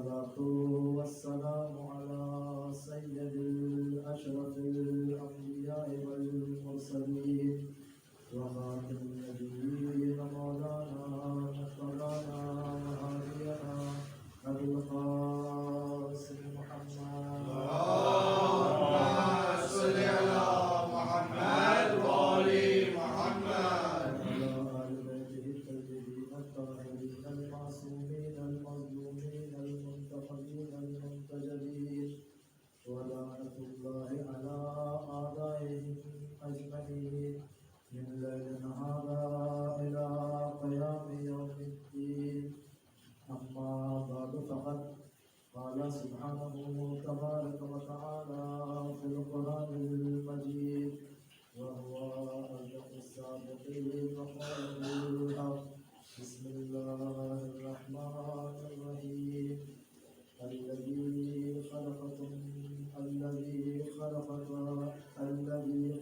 والصلاة والسلام على سيد الأشرف الأنبياء والمرسلين وخاتم النبيين مولانا مصطفانا وهادينا أبي القاسم محمد صل على محمد وآل محمد وعلى آل بيته الطيبين الطاهرين المعصومين المظلومين المنتقمين المنتجبين ولعنة الله على أعدائهم أجمعين من ليلنا هذا إلى قيام يوم الدين. أما بعد فقد قال سبحانه تبارك وتعالى في القرآن المجيد وهو أصدق الصادقين وقوله الحق. بسم الله الرحمن الرحيم. الذي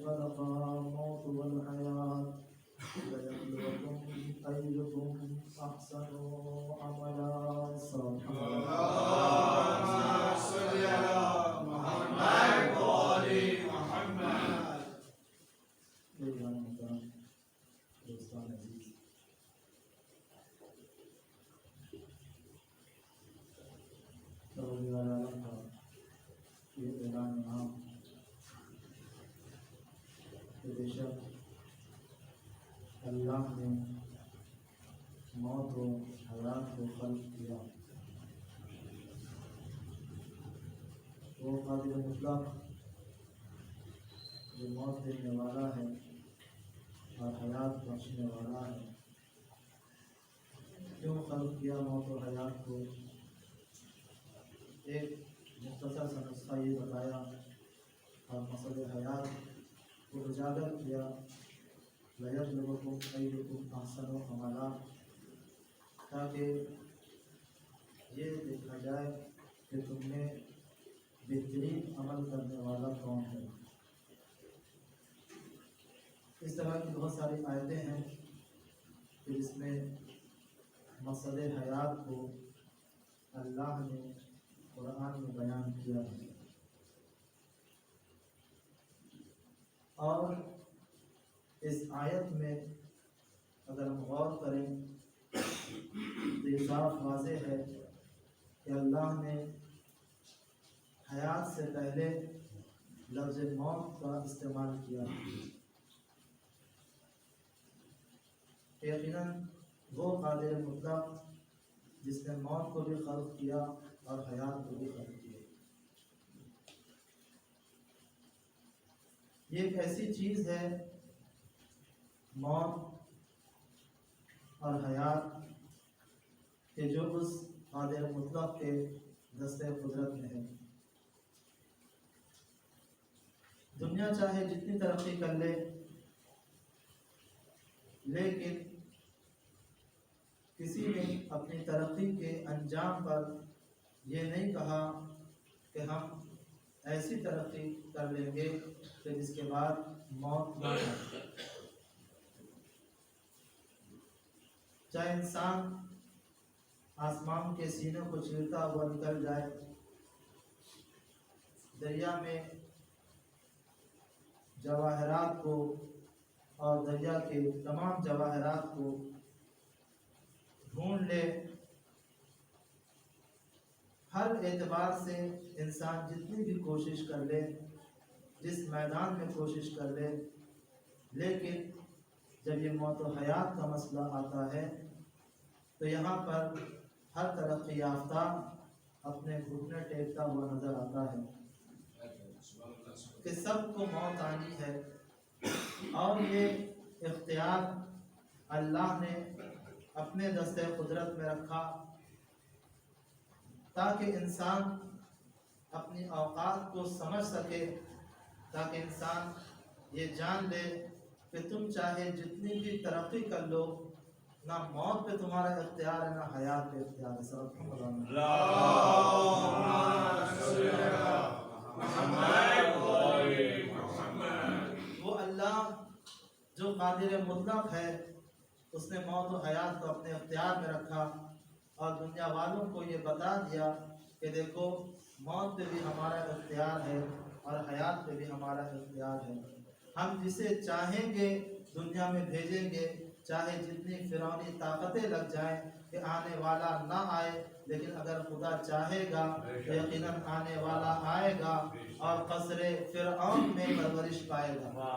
خلق الموت والحياة ليبلوكم أيكم أحسن عملا. صدق اللهم صل على محمد وآل محمد. دوستان عزیز، عالم کا یہ اعلان عام کہ بے شک اللہ نے موت و حیات کو خلق کیا. وہ قادر مطلق جو موت دینے والا ہے اور حیات بخشنے والا ہے. کیوں خلق کیا موت و حیات کو؟ ایک مختصر سا نسخہ یہ بتایا اور مسئلہ حیات کو اجاگر کیا. لَيَبْلُوَكُمْ أَيُّكُمْ أَحْسَنُ عَمَلًا، تاکہ یہ دیکھا جائے کہ تم میں بہترین عمل کرنے والا کون ہے. اس طرح کی بہت ساری آیتیں ہیں کہ جس میں مسئلہ حیات کو اللہ نے قرآن میں بیان کیا ہے. اور اس آیت میں اگر ہم غور کریں تو یہ صاف واضح ہے کہ اللہ نے حیات سے پہلے لفظ موت کا استعمال کیا. یقیناً وہ قادر مطلق جس نے موت کو بھی خلق کیا اور حیات کو بھی خلق کیا. یہ ایک ایسی چیز ہے موت اور حیات کہ جو اس قادر مطلق کے دستے قدرت میں ہے. دنیا چاہے جتنی ترقی کر لے لیکن کسی نے اپنی ترقی کے انجام پر یہ نہیں کہا کہ ہم ایسی ترقی کر لیں گے کہ جس کے بعد موت نہ ہو. چاہے انسان آسمان کے سینے کو چیرتا ہوا نکل جائے، دریا میں جواہرات کو اور دریا کے تمام جواہرات کو ڈھونڈ لے، ہر اعتبار سے انسان جتنی بھی کوشش کر لے، جس میدان میں کوشش کر لے، لیکن جب یہ موت و حیات کا مسئلہ آتا ہے تو یہاں پر ہر ترقی یافتہ اپنے گھٹنے ٹیکتا ہوا نظر آتا ہے کہ سب کو موت آنی ہے. اور یہ اختیار اللہ نے اپنے دستے قدرت میں رکھا تاکہ انسان اپنی اوقات کو سمجھ سکے، تاکہ انسان یہ جان لے کہ تم چاہے جتنی بھی ترقی کر لو، نہ موت پہ تمہارا اختیار ہے نہ حیات پہ اختیار ہے. وہ اللہ جو قادر مطلق ہے اس نے موت و حیات کو اپنے اختیار میں رکھا اور دنیا والوں کو یہ بتا دیا کہ دیکھو موت پہ بھی ہمارا اختیار ہے اور حیات پہ بھی ہمارا اختیار ہے. ہم جسے چاہیں گے دنیا میں بھیجیں گے، چاہے جتنی فرعونی طاقتیں لگ جائیں کہ آنے والا نہ آئے، لیکن اگر خدا چاہے گا تو یقیناً آنے والا آئے گا اور قصر فرعون میں پرورش پائے گا.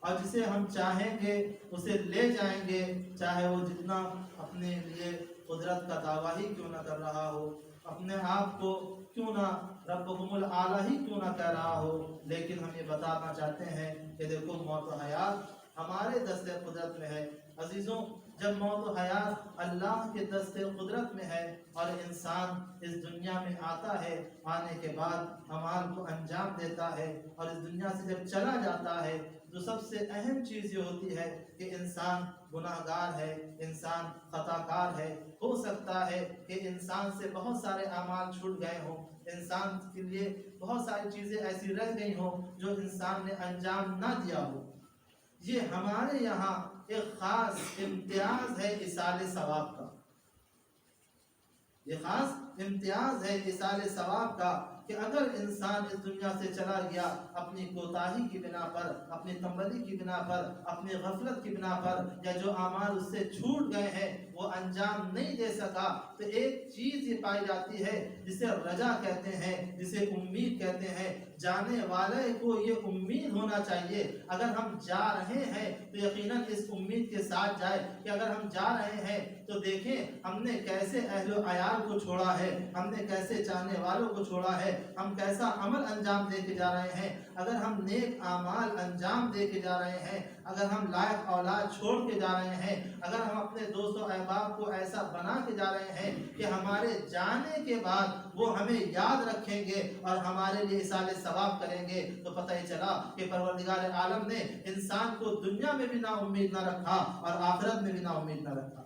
اور جسے ہم چاہیں گے اسے لے جائیں گے، چاہے وہ جتنا اپنے لیے قدرت کا دعویٰ ہی کیوں نہ کر رہا ہو، اپنے آپ کو کیوں نہ ربکم الاعلیٰ ہی کیوں نہ کہہ رہا ہو، لیکن ہم یہ بتانا چاہتے ہیں کہ دیکھو موت و حیات ہمارے دست قدرت میں ہے. عزیزوں، جب موت و حیات اللہ کے دست قدرت میں ہے اور انسان اس دنیا میں آتا ہے، آنے کے بعد اعمال کو انجام دیتا ہے اور اس دنیا سے جب چلا جاتا ہے تو سب سے اہم چیز یہ ہوتی ہے کہ انسان گناہ گار ہے، انسان خطا کار ہے. ہو سکتا ہے کہ انسان سے بہت سارے اعمال چھوٹ گئے ہوں، انسان کے لیے بہت ساری چیزیں ایسی رہ گئی ہوں جو انسان نے انجام نہ دیا ہو. یہ ہمارے یہاں ایک خاص امتیاز ہے ایصال ثواب کا. یہ خاص امتیاز ہے ایصال ثواب کا کہ اگر انسان اس دنیا سے چلا گیا اپنی کوتاہی کی بنا پر، اپنی تنبلی کی بنا پر، اپنی غفلت کی بنا پر، یا جو اعمال اس سے چھوٹ گئے ہیں وہ انجام نہیں دے سکا، تو ایک چیز یہ پائی جاتی ہے جسے رجا کہتے ہیں، جسے امید کہتے ہیں. جانے والے کو یہ امید ہونا چاہیے اگر ہم جا رہے ہیں تو یقیناً اس امید کے ساتھ جائے کہ اگر ہم جا رہے ہیں تو دیکھیں ہم نے کیسے اہل و عیال کو چھوڑا ہے، ہم نے کیسے چاہنے والوں کو چھوڑا ہے، ہم کیسا عمل انجام دے کے جا رہے ہیں. اگر ہم نیک اعمال انجام دے کے جا رہے ہیں، اگر ہم لائق اولاد چھوڑ کے جا رہے ہیں، اگر ہم اپنے دوست و احباب کو ایسا بنا کے جا رہے ہیں کہ ہمارے جانے کے بعد وہ ہمیں یاد رکھیں گے اور ہمارے لیے ایصال ثواب کریں گے، تو پتہ ہی چلا کہ پروردگار عالم نے انسان کو دنیا میں بھی نا امید نہ رکھا اور آخرت میں بھی نا امید نہ رکھا.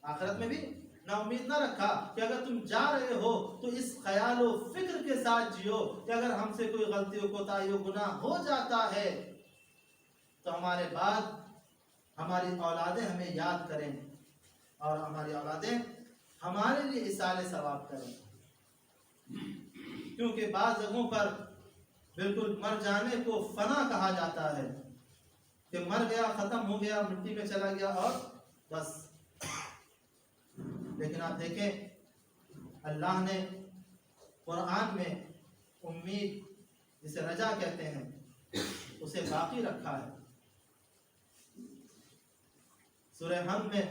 آخرت میں بھی نا امید نہ رکھا کہ اگر تم جا رہے ہو تو اس خیال و فکر کے ساتھ جیو کہ اگر ہم سے کوئی غلطی و کوتاہی و گناہ ہو جاتا ہے تو ہمارے بعد ہماری اولادیں ہمیں یاد کریں اور ہماری اولادیں ہمارے لیے ایصال ثواب کریں. کیونکہ بعض جگہوں پر بالکل مر جانے کو فنا کہا جاتا ہے کہ مر گیا، ختم ہو گیا، مٹی میں چلا گیا اور بس. لیکن آپ دیکھیں اللہ نے قرآن میں امید جسے رجا کہتے ہیں اسے باقی رکھا ہے. سورہ حم میں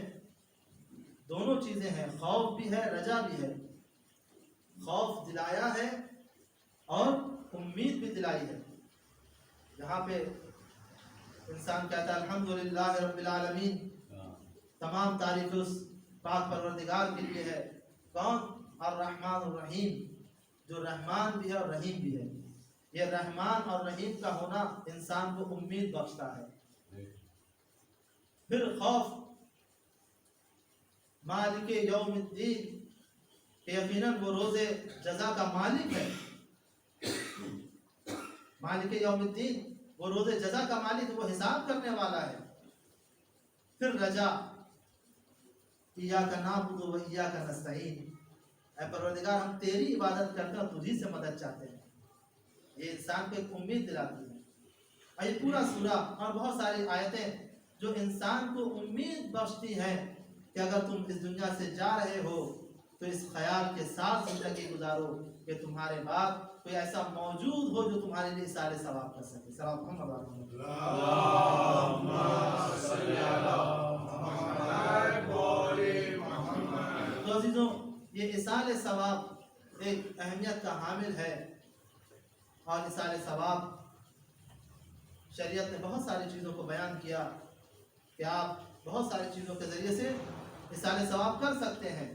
دونوں چیزیں ہیں، خوف بھی ہے، رجا بھی ہے. خوف دلایا ہے اور امید بھی دلائی ہے. یہاں پہ انسان کہتا ہے الحمدللہ رب العالمین، تمام تعریف اس پاک پروردگار کے لیے ہے. کون؟ الرحمن الرحیم، جو رحمان بھی ہے اور رحیم بھی ہے. یہ رحمان اور رحیم کا ہونا انسان کو امید بخشتا ہے. پھر خوف مالک یوم الدین، کہ یقیناً وہ روز جزا کا مالک ہے. مالک یوم الدین، وہ روز جزا کا مالک، وہ حساب کرنے والا ہے. پھر رجا ایاک نعبد و ایاک نستعین، اے پروردگار ہم تیری عبادت کرتے ہیں اور تجھی سے مدد چاہتے ہیں. یہ انسان کو ایک امید دلاتی ہے. اور یہ پورا سورہ اور بہت ساری آیتیں جو انسان کو امید بخشتی ہیں کہ اگر تم اس دنیا سے جا رہے ہو تو اس خیال کے ساتھ زندگی گزارو کہ تمہارے بعد کوئی ایسا موجود ہو جو تمہارے لیے ایصال ثواب کر سکے. سلام محمد. اللہم صلی علی محمد و آل محمد. تو عزیزوں، یہ ایصال ثواب ایک اہمیت کا حامل ہے اور ایصال ثواب شریعت نے بہت ساری چیزوں کو بیان کیا کہ آپ بہت ساری چیزوں کے ذریعے سے ایصال ثواب کر سکتے ہیں.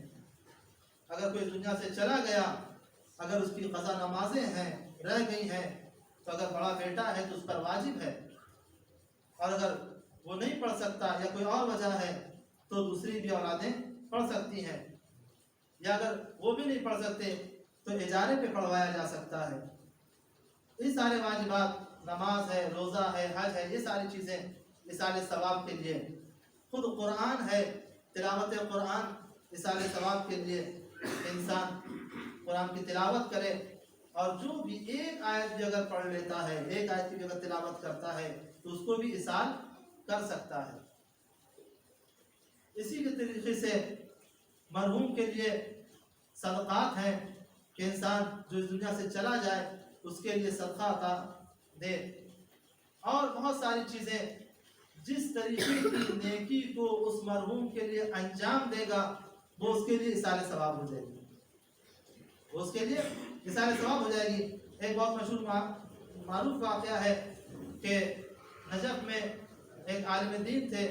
اگر کوئی دنیا سے چلا گیا، اگر اس کی قضا نمازیں ہیں رہ گئی ہیں تو اگر بڑا بیٹا ہے تو اس پر واجب ہے، اور اگر وہ نہیں پڑھ سکتا یا کوئی اور وجہ ہے تو دوسری بھی اولادیں پڑھ سکتی ہیں، یا اگر وہ بھی نہیں پڑھ سکتے تو اجارے پہ پڑھوایا جا سکتا ہے. یہ سارے واجبات، نماز ہے، روزہ ہے، حج ہے، یہ ساری چیزیں ایصال ثواب کے لیے. خود قرآن ہے، تلاوت قرآن ایصال ثواب کے لیے. کہ انسان قرآن کی تلاوت کرے اور جو بھی ایک آیت بھی اگر پڑھ لیتا ہے، ایک آیت کی بھی اگر تلاوت کرتا ہے تو اس کو بھی اصال کر سکتا ہے۔ اسی کے طریقے سے مرحوم کے لیے صدقات ہیں کہ انسان جو اس دنیا سے چلا جائے اس کے لیے صدقہ عطا دے، اور بہت ساری چیزیں جس طریقے کی نیکی کو اس مرحوم کے لیے انجام دے گا وہ اس کے لیے اصال ثواب ہو جائے گی، وہ اس کے لیے اصال ثواب ہو جائے گی۔ ایک بہت مشہور معروف واقعہ ہے کہ نجف میں ایک عالم دین تھے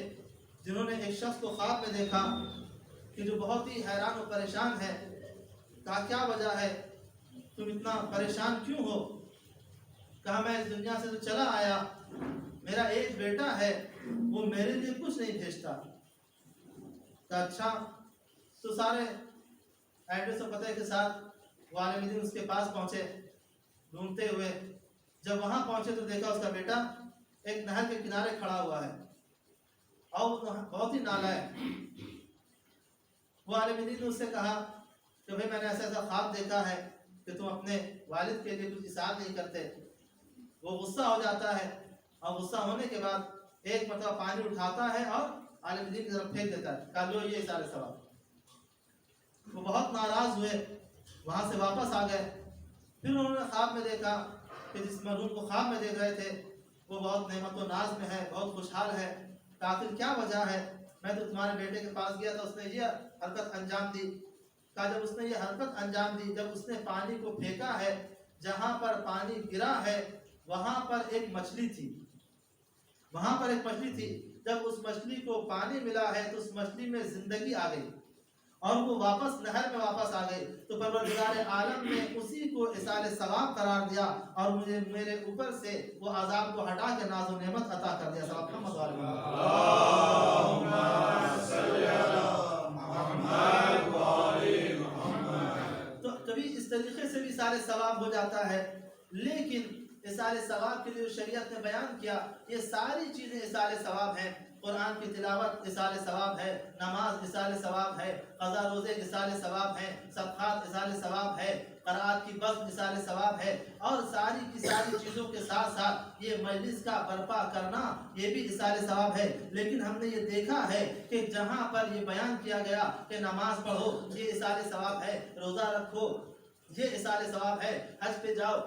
جنہوں نے ایک شخص کو خواب میں دیکھا کہ جو بہت ہی حیران و پریشان ہے۔ کہا کیا وجہ ہے، تم اتنا پریشان کیوں ہو؟ کہا میں اس دنیا سے تو چلا آیا، میرا ایک بیٹا ہے وہ میرے لیے کچھ نہیں بھیجتا۔ کہا اچھا، تو سارے ایڈریس و پتے کے ساتھ وہ عالم دین اس کے پاس پہنچے ڈھونڈتے ہوئے۔ جب وہاں پہنچے تو دیکھا اس کا بیٹا ایک نہر کے کنارے کھڑا ہوا ہے اور بہت ہی نالا ہے۔ وہ عالم دین نے اس سے کہا کہ بھئی میں نے ایسا ایسا خواب دیکھا ہے کہ تم اپنے والد کے لیے کچھ اصلاح نہیں کرتے۔ وہ غصہ ہو جاتا ہے اور غصہ ہونے کے بعد ایک مرتبہ پانی اٹھاتا ہے اور عالم دین کی طرف پھینک دیتا ہے، کہا لو یہ اصال ثواب۔ وہ بہت ناراض ہوئے، وہاں سے واپس آ گئے۔ پھر انہوں نے خواب میں دیکھا کہ جس مرحوم کو خواب میں دیکھ رہے تھے وہ بہت نعمت و ناز میں ہے، بہت خوشحال ہے۔ کہا آخر کیا وجہ ہے؟ میں تو تمہارے بیٹے کے پاس گیا تھا، اس نے یہ حرکت انجام دی۔ کہا جب اس نے یہ حرکت انجام دی، جب اس نے پانی کو پھینکا ہے، جہاں پر پانی گرا ہے وہاں پر ایک مچھلی تھی، وہاں پر ایک مچھلی تھی۔ جب اس مچھلی کو پانی ملا ہے تو اس مچھلی میں زندگی آ گئی اور وہ واپس نہر میں واپس آ گئی۔ تو پروردگار عالم نے اسی کو اصال ثواب قرار دیا اور مجھے میرے اوپر سے وہ عذاب کو ہٹا کے ناز و نعمت عطا کر دیا۔ صلی اللہم صلی علی محمد و آل محمد۔ تو کبھی اس طریقے سے بھی اصال ثواب ہو جاتا ہے، لیکن اصال ثواب کے لیے شریعت نے بیان کیا یہ ساری چیزیں اصال ثواب ہیں۔ قرآن کی تلاوت اصال ثواب ہے، نماز اصال ثواب ہے، قضا روزے اصال ثواب ہے، صدقات اصال ثواب ہے، قرآت کی بزم اصال ثواب ہے، اور ساری کی ساری چیزوں کے ساتھ ساتھ یہ مجلس کا برپا کرنا یہ بھی اصال ثواب ہے۔ لیکن ہم نے یہ دیکھا ہے کہ جہاں پر یہ بیان کیا گیا کہ نماز پڑھو یہ اصال ثواب ہے، روزہ رکھو یہ اصال ثواب ہے، حج پہ جاؤ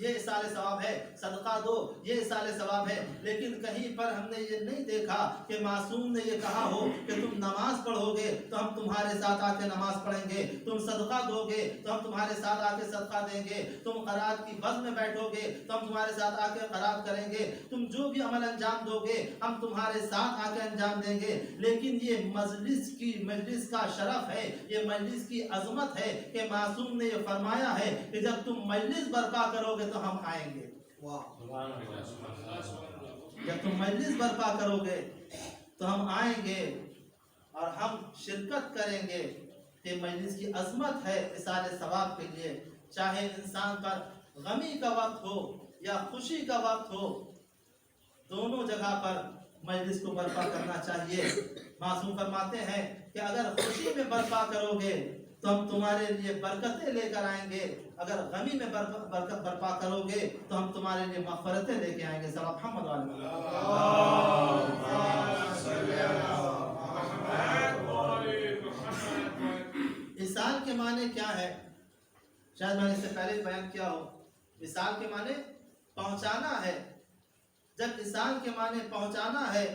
یہ اصال ثواب ہے، صدقہ دو یہ اصال ثواب ہے، لیکن کہیں پر ہم نے یہ نہیں دیکھا کہ معصوم نے یہ کہا ہو کہ تم نماز پڑھو گے تو ہم تمہارے ساتھ آ کے نماز پڑھیں گے، تم صدقہ دو گے تو ہم تمہارے ساتھ آ کے صدقہ دیں گے، تم قرات کی بزم میں بیٹھو گے تو ہم تمہارے ساتھ آ کے قرات کریں گے، تم جو بھی عمل انجام دو گے ہم تمہارے ساتھ آ کے انجام دیں گے۔ لیکن یہ مجلس کا شرف ہے، یہ مجلس کی عظمت ہے کہ معصوم نے یہ فرمایا ہے کہ جب تم مجلس برپا کرو گے تو ہم آئیں گے۔ جب تم مجلس برپا کرو گے تو ہم آئیں گے اور ہم شرکت کریں گے۔ کہ مجلس کی عظمت ہے اصال ثواب کے لیے، چاہے انسان پر غمی کا وقت ہو یا خوشی کا وقت ہو، دونوں جگہ پر مجلس کو برپا کرنا چاہیے۔ معصوم فرماتے ہیں کہ اگر خوشی میں برپا کرو گے تو ہم تمہارے لیے برکتیں لے کر آئیں گے، اگر غمی میں برکت برپا کرو گے تو ہم تمہارے لیے مغفرتیں لے کے آئیں گے۔ صلی محمد علیہ اصال کے معنی کیا ہے؟ شاید میں نے اس سے پہلے بیان کیا ہو، اصال کے معنی پہنچانا ہے۔ جب اصال کے معنی پہنچانا ہے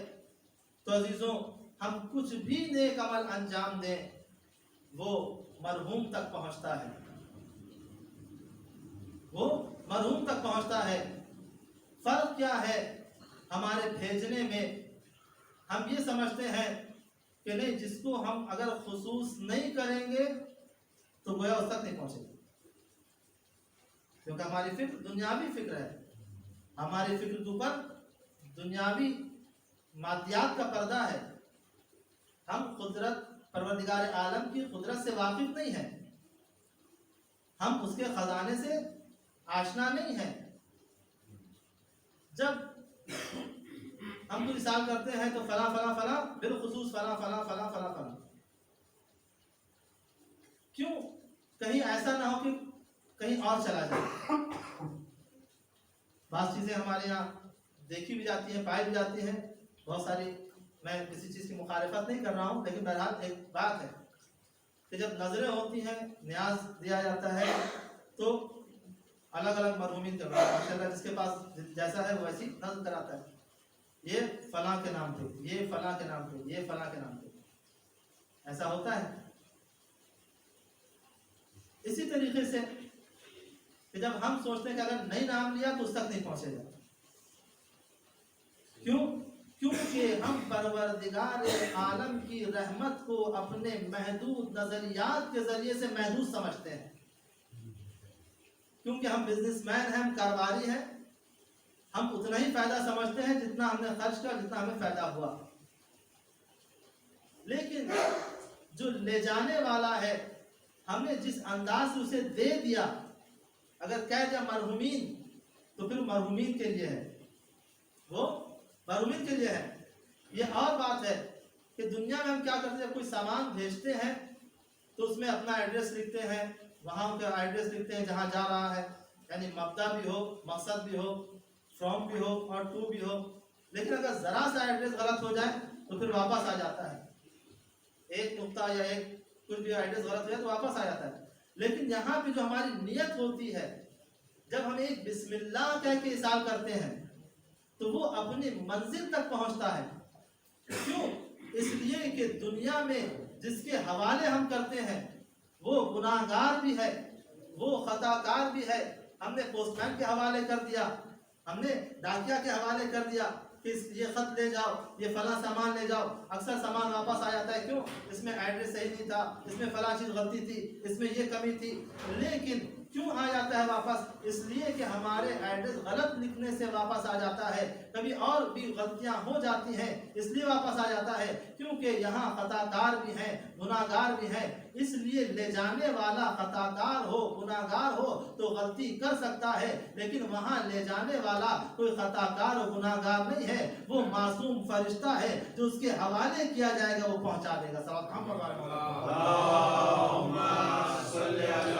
تو عزیزوں ہم کچھ بھی نیک عمل انجام دیں وہ مرحوم تک پہنچتا ہے، وہ مرحوم تک پہنچتا ہے۔ فرق کیا ہے ہمارے بھیجنے میں؟ ہم یہ سمجھتے ہیں کہ نہیں جس کو ہم اگر خصوص نہیں کریں گے تو گویا اس تک نہیں پہنچے گا، کیونکہ ہماری فکر دنیاوی فکر ہے، ہماری فکر کے اوپر دنیاوی مادیات کا پردہ ہے۔ ہم قدرت پروردگار عالم کی قدرت سے واقف نہیں ہیں، ہم اس کے خزانے سے آشنا نہیں ہیں۔ جب ہم کو مثال کرتے ہیں تو فلاں فلاں فلاں بالخصوص فلاں فلاں فلاں فلاں فلاں، کیوں کہیں ایسا نہ ہو کہ کہیں اور چلا جائے. بعض چیزیں ہمارے یہاں دیکھی بھی جاتی ہیں، پائی بھی جاتی ہیں بہت ساری. میں کسی چیز کی مخالفت نہیں کر رہا ہوں، لیکن بہرحال ایک بات ہے کہ جب نظریں ہوتی ہیں، نیاز دیا جاتا ہے تو الگ الگ مرحومین کرتا ہے. ماشاء اللہ جس کے پاس جیسا ہے وہ ویسی نظر کراتا ہے. یہ فلاں کے نام پہ، یہ فلاں کے نام پہ، یہ فلاں کے نام پہ. ایسا ہوتا ہے. اسی طریقے سے کہ جب ہم سوچتے ہیں کہ اگر نہیں نام لیا تو اس تک نہیں پہنچے گا. کیوں؟ کیونکہ ہم پروردگار عالم کی رحمت کو اپنے محدود نظریات کے ذریعے سے محدود سمجھتے ہیں. کیونکہ ہم بزنس مین ہیں، ہم کاروباری ہیں، ہم اتنا ہی فائدہ سمجھتے ہیں جتنا ہم نے خرچ کیا، جتنا ہمیں فائدہ ہوا. لیکن جو لے جانے والا ہے، ہم نے جس انداز سے اسے دے دیا، اگر کہہ دیا مرحومین تو پھر مرحومین کے لیے ہے، وہ مرحومین کے لیے ہے. یہ اور بات ہے کہ دنیا میں ہم کیا کرتے ہیں، کوئی سامان بھیجتے ہیں تو اس میں اپنا ایڈریس لکھتے ہیں، وہاں کا ایڈریس لکھتے ہیں جہاں جا رہا ہے، یعنی مبدا بھی ہو، مقصد بھی ہو، فرام بھی ہو اور ٹو بھی ہو. لیکن اگر ذرا سا ایڈریس غلط ہو جائے تو پھر واپس آ جاتا ہے. ایک نقطہ یا ایک کچھ بھی ایڈریس غلط ہو جائے تو واپس آ جاتا ہے. لیکن یہاں پہ جو ہماری نیت ہوتی ہے، جب ہم ایک بسم اللہ کہہ کے اصال کرتے ہیں تو وہ اپنی منزل تک پہنچتا ہے. کیوں؟ اس لیے کہ دنیا میں جس کے حوالے ہم کرتے ہیں وہ گناہگار بھی ہے، وہ خطا کار بھی ہے. ہم نے پوسٹ مین کے حوالے کر دیا، ہم نے ڈاکیا کے حوالے کر دیا کہ یہ خط لے جاؤ، یہ فلاں سامان لے جاؤ. اکثر سامان واپس آ جاتا ہے. کیوں؟ اس میں ایڈریس صحیح نہیں تھا، اس میں فلاں چیز غلطی تھی، اس میں یہ کمی تھی. لیکن کیوں آ جاتا ہے واپس؟ اس لیے کہ ہمارے ایڈریس غلط لکھنے سے واپس آ جاتا ہے. کبھی اور بھی غلطیاں ہو جاتی ہیں اس لیے واپس آ جاتا ہے، کیونکہ یہاں خطا کار بھی ہیں، گناہ گار بھی ہیں. اس لیے لے جانے والا خطا کار ہو، گناہ گار ہو تو غلطی کر سکتا ہے، لیکن وہاں لے جانے والا کوئی خطا کار و گناہ گار نہیں ہے، وہ معصوم فرشتہ ہے جو اس کے حوالے کیا جائے گا وہ پہنچا دے گا. صلوات ہم پر اللہم صلی علی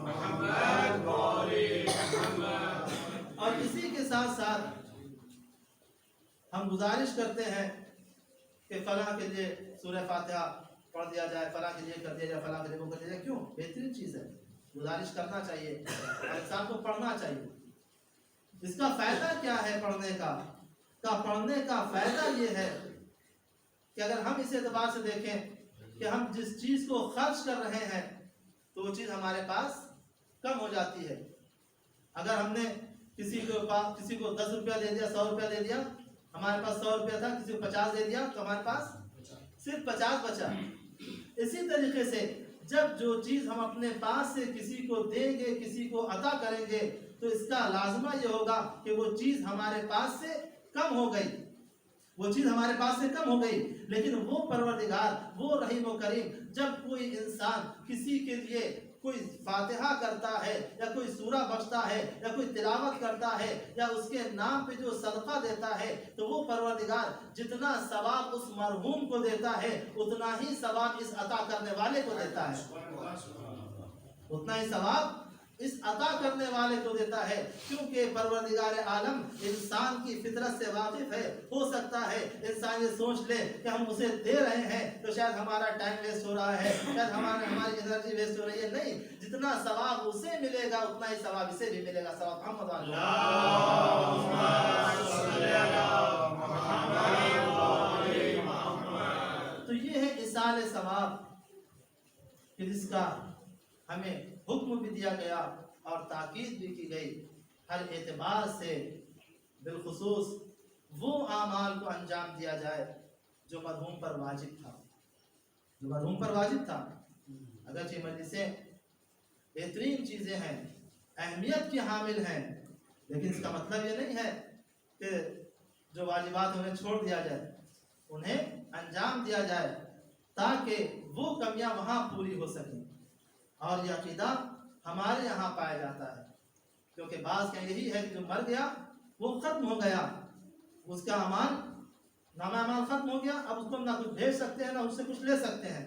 محمد و آل محمد. اور اسی کے ساتھ ساتھ ہم گزارش کرتے ہیں کہ فلاں کے لیے سورہ فاتحہ پڑھ دیا جائے، فلاں کے لیے کر دیا جائے، فلاں کے لیے وہ کر دیا جائے. کیوں؟ بہترین چیز ہے، گزارش کرنا چاہیے اور انسان کو پڑھنا چاہیے. اس کا فائدہ کیا ہے پڑھنے کا؟ پڑھنے کا فائدہ یہ ہے کہ اگر ہم اس اعتبار سے دیکھیں کہ ہم جس چیز کو خرچ کر رہے ہیں تو وہ چیز ہمارے پاس کم ہو جاتی ہے. اگر ہم نے کسی کو 10 روپیہ دے دیا، 100 روپیہ دے دیا، ہمارے پاس 100 روپیہ تھا، کسی کو 50 دے دیا تو ہمارے پاس صرف 50 بچا. اسی طریقے سے جب جو چیز ہم اپنے پاس سے کسی کو دیں گے، کسی کو عطا کریں گے، تو اس کا لازمہ یہ ہوگا کہ وہ چیز ہمارے پاس سے کم ہو گئی، وہ چیز ہمارے پاس سے کم ہو گئی. لیکن وہ پروردگار، وہ رحیم و کریم، جب کوئی انسان کسی کے لیے کوئی فاتحہ کرتا ہے یا کوئی سورہ بخشتا ہے یا کوئی تلاوت کرتا ہے یا اس کے نام پہ جو صدقہ دیتا ہے، تو وہ پروردگار جتنا ثواب اس مرحوم کو دیتا ہے اتنا ہی ثواب اس عطا کرنے والے کو دیتا ہے، اتنا ہی ثواب اس عطا کرنے والے کو دیتا ہے. کیونکہ پروردگار عالم انسان کی فطرت سے واقف ہے. ہو سکتا ہے انسان یہ سوچ لے کہ ہم اسے دے رہے ہیں تو شاید ہمارا ٹائم ویسٹ ہو رہا ہے، شاید ہماری انرجی ویسٹ ہو رہی ہے. نہیں، جتنا ثواب اسے ملے گا اتنا ہی ثواب اسے بھی ملے گا. ثواب ہم تو یہ ہے اصال ثواب کہ جس کا ہمیں حکم بھی دیا گیا اور تاکید بھی کی گئی. ہر اعتبار سے بالخصوص وہ اعمال کو انجام دیا جائے جو مرحوم پر واجب تھا، جو مرحوم پر واجب تھا. اگرچہ مجلسیں بہترین چیزیں ہیں، اہمیت کی حامل ہیں، لیکن اس کا مطلب یہ نہیں ہے کہ جو واجبات انہیں چھوڑ دیا جائے، انہیں انجام دیا جائے تاکہ وہ کمیاں وہاں پوری ہو سکیں. اور یہ عقیدہ ہمارے یہاں پایا جاتا ہے، کیونکہ بعض کا یہی ہے کہ جو مر گیا وہ ختم ہو گیا، اس کا اعمال، نامہ اعمال ختم ہو گیا، اب اس کو ہم نہ کچھ بھیج سکتے ہیں نہ اس سے کچھ لے سکتے ہیں.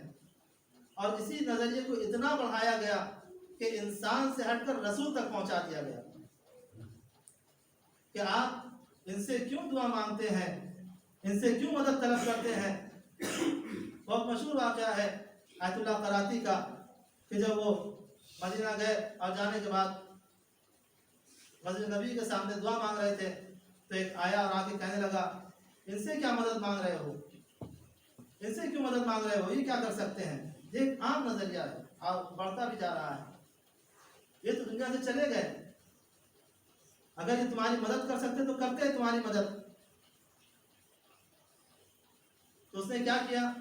اور اسی نظریے کو اتنا بڑھایا گیا کہ انسان سے ہٹ کر رسول تک پہنچا دیا گیا کہ آپ ان سے کیوں دعا مانگتے ہیں، ان سے کیوں مدد طلب کرتے ہیں۔ بہت مشہور واقعہ ہے آیت اللہ قراتی کا کہ جب وہ مدینہ گئے اور جانے کے بعد مسجد نبی کے سامنے دعا مانگ رہے تھے تو ایک آیا اور آ کے کہنے لگا ان سے کیا مدد مانگ رہے ہو، ان سے کیوں مدد مانگ رہے ہو، یہ کیا کر سکتے ہیں۔ یہ ایک عام نظریہ ہے اور بڑھتا بھی جا رہا ہے۔ یہ تو دنیا سے چلے گئے، اگر یہ تمہاری مدد کر سکتے تو کرتے ہیں تمہاری مدد۔ تو اس نے کیا کیا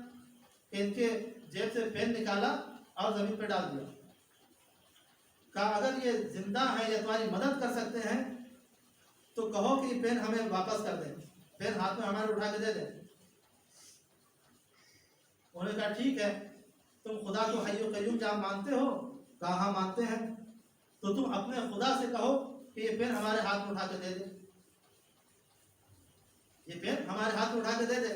کہ ان کے جیب سے پین نکالا اور زمین پہ ڈال دیا، کہا اگر یہ زندہ ہے یا تمہاری مدد کر سکتے ہیں تو کہو کہ یہ پین ہمیں واپس کر دیں، پین ہاتھ میں ہمارے اٹھا کے دے دیں۔ انہوں نے کہا ٹھیک ہے، تم خدا کو حی و قیوم جہاں مانتے ہو، کہا ہاں مانتے ہیں، تو تم اپنے خدا سے کہو کہ یہ پین ہمارے ہاتھ میں اٹھا کے دے دے، یہ پین ہمارے ہاتھ میں اٹھا کے دے دے۔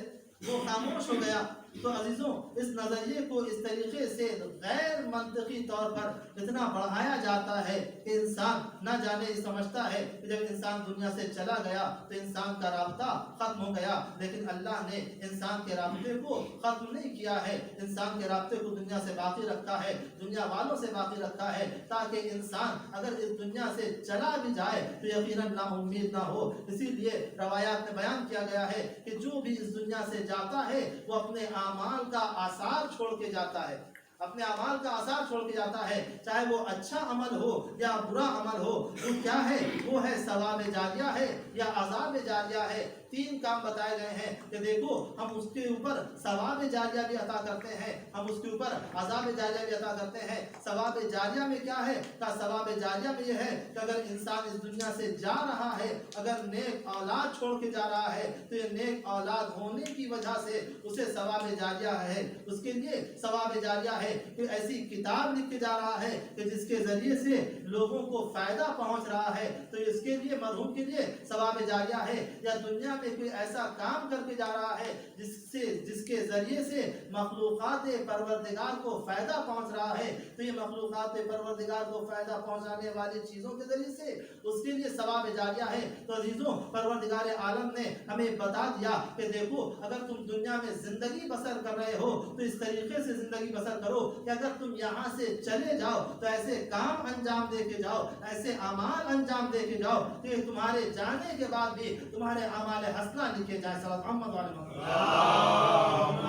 وہ خاموش ہو گیا۔ تو عزیزوں اس نظریے کو اس طریقے سے غیر منطقی طور پر اتنا بڑھایا جاتا ہے کہ انسان نہ جانے یہ سمجھتا ہے کہ جب انسان دنیا سے چلا گیا تو انسان کا رابطہ ختم ہو گیا، لیکن اللہ نے انسان کے رابطے کو ختم نہیں کیا ہے، انسان کے رابطے کو دنیا سے باقی رکھا ہے، دنیا والوں سے باقی رکھا ہے، تاکہ انسان اگر اس دنیا سے چلا بھی جائے تو یقیناً نا امید نہ ہو۔ اسی لیے روایات میں بیان کیا گیا ہے کہ جو بھی اس دنیا سے جاتا ہے وہ اپنے اعمال کا آثار چھوڑ کے جاتا ہے، اپنے اعمال کا آثار چھوڑ کے جاتا ہے، چاہے وہ اچھا عمل ہو یا برا عمل ہو، وہ کیا ہے، وہ ہے ثواب جاریہ ہے یا عذاب جاریہ ہے۔ تین کام بتائے گئے ہیں کہ دیکھو ہم اس کے اوپر ثواب جاریہ بھی عطا کرتے ہیں، ہم اس کے اوپر عذاب جاریہ بھی عطا کرتے ہیں۔ ثواب جاریہ میں کیا ہے؟ کہ ثواب جاریہ میں یہ ہے کہ اگر انسان اس دنیا سے جا رہا ہے، اگر نیک اولاد چھوڑ کے جا رہا ہے تو یہ نیک اولاد ہونے کی وجہ سے اسے ثواب جاریہ ہے، اس کے لیے ثواب جاریہ ہے کہ ایسی کتاب لکھ کے جا رہا ہے کہ جس کے ذریعے سے لوگوں کو فائدہ پہنچ رہا ہے، تو اس کے لیے مرحوم کے لیے ثواب جاریہ ہے۔ یا دنیا میں کوئی ایسا کام کر کے جا رہا ہے جس کے ذریعے سے مخلوقات پروردگار کو فائدہ پہنچ رہا ہے، تو یہ مخلوقات پروردگار کو فائدہ پہنچانے والی چیزوں کے ذریعے سے اس کے لیے ثواب جاریہ ہے۔ تو عزیزوں پروردگار عالم نے ہمیں بتا دیا کہ دیکھو اگر تم دنیا میں زندگی بسر کر رہے ہو تو اس طریقے سے زندگی بسر کرو کہ اگر تم یہاں سے چلے جاؤ تو ایسے کام انجام دے کے جاؤ، ایسے اعمال انجام دے کے جاؤ کہ تمہارے جانے کے بعد بھی تمہارے اعمال حسنہ لکھے جائیں۔ صلی اللہ محمد علیہ وسلم۔ اللهم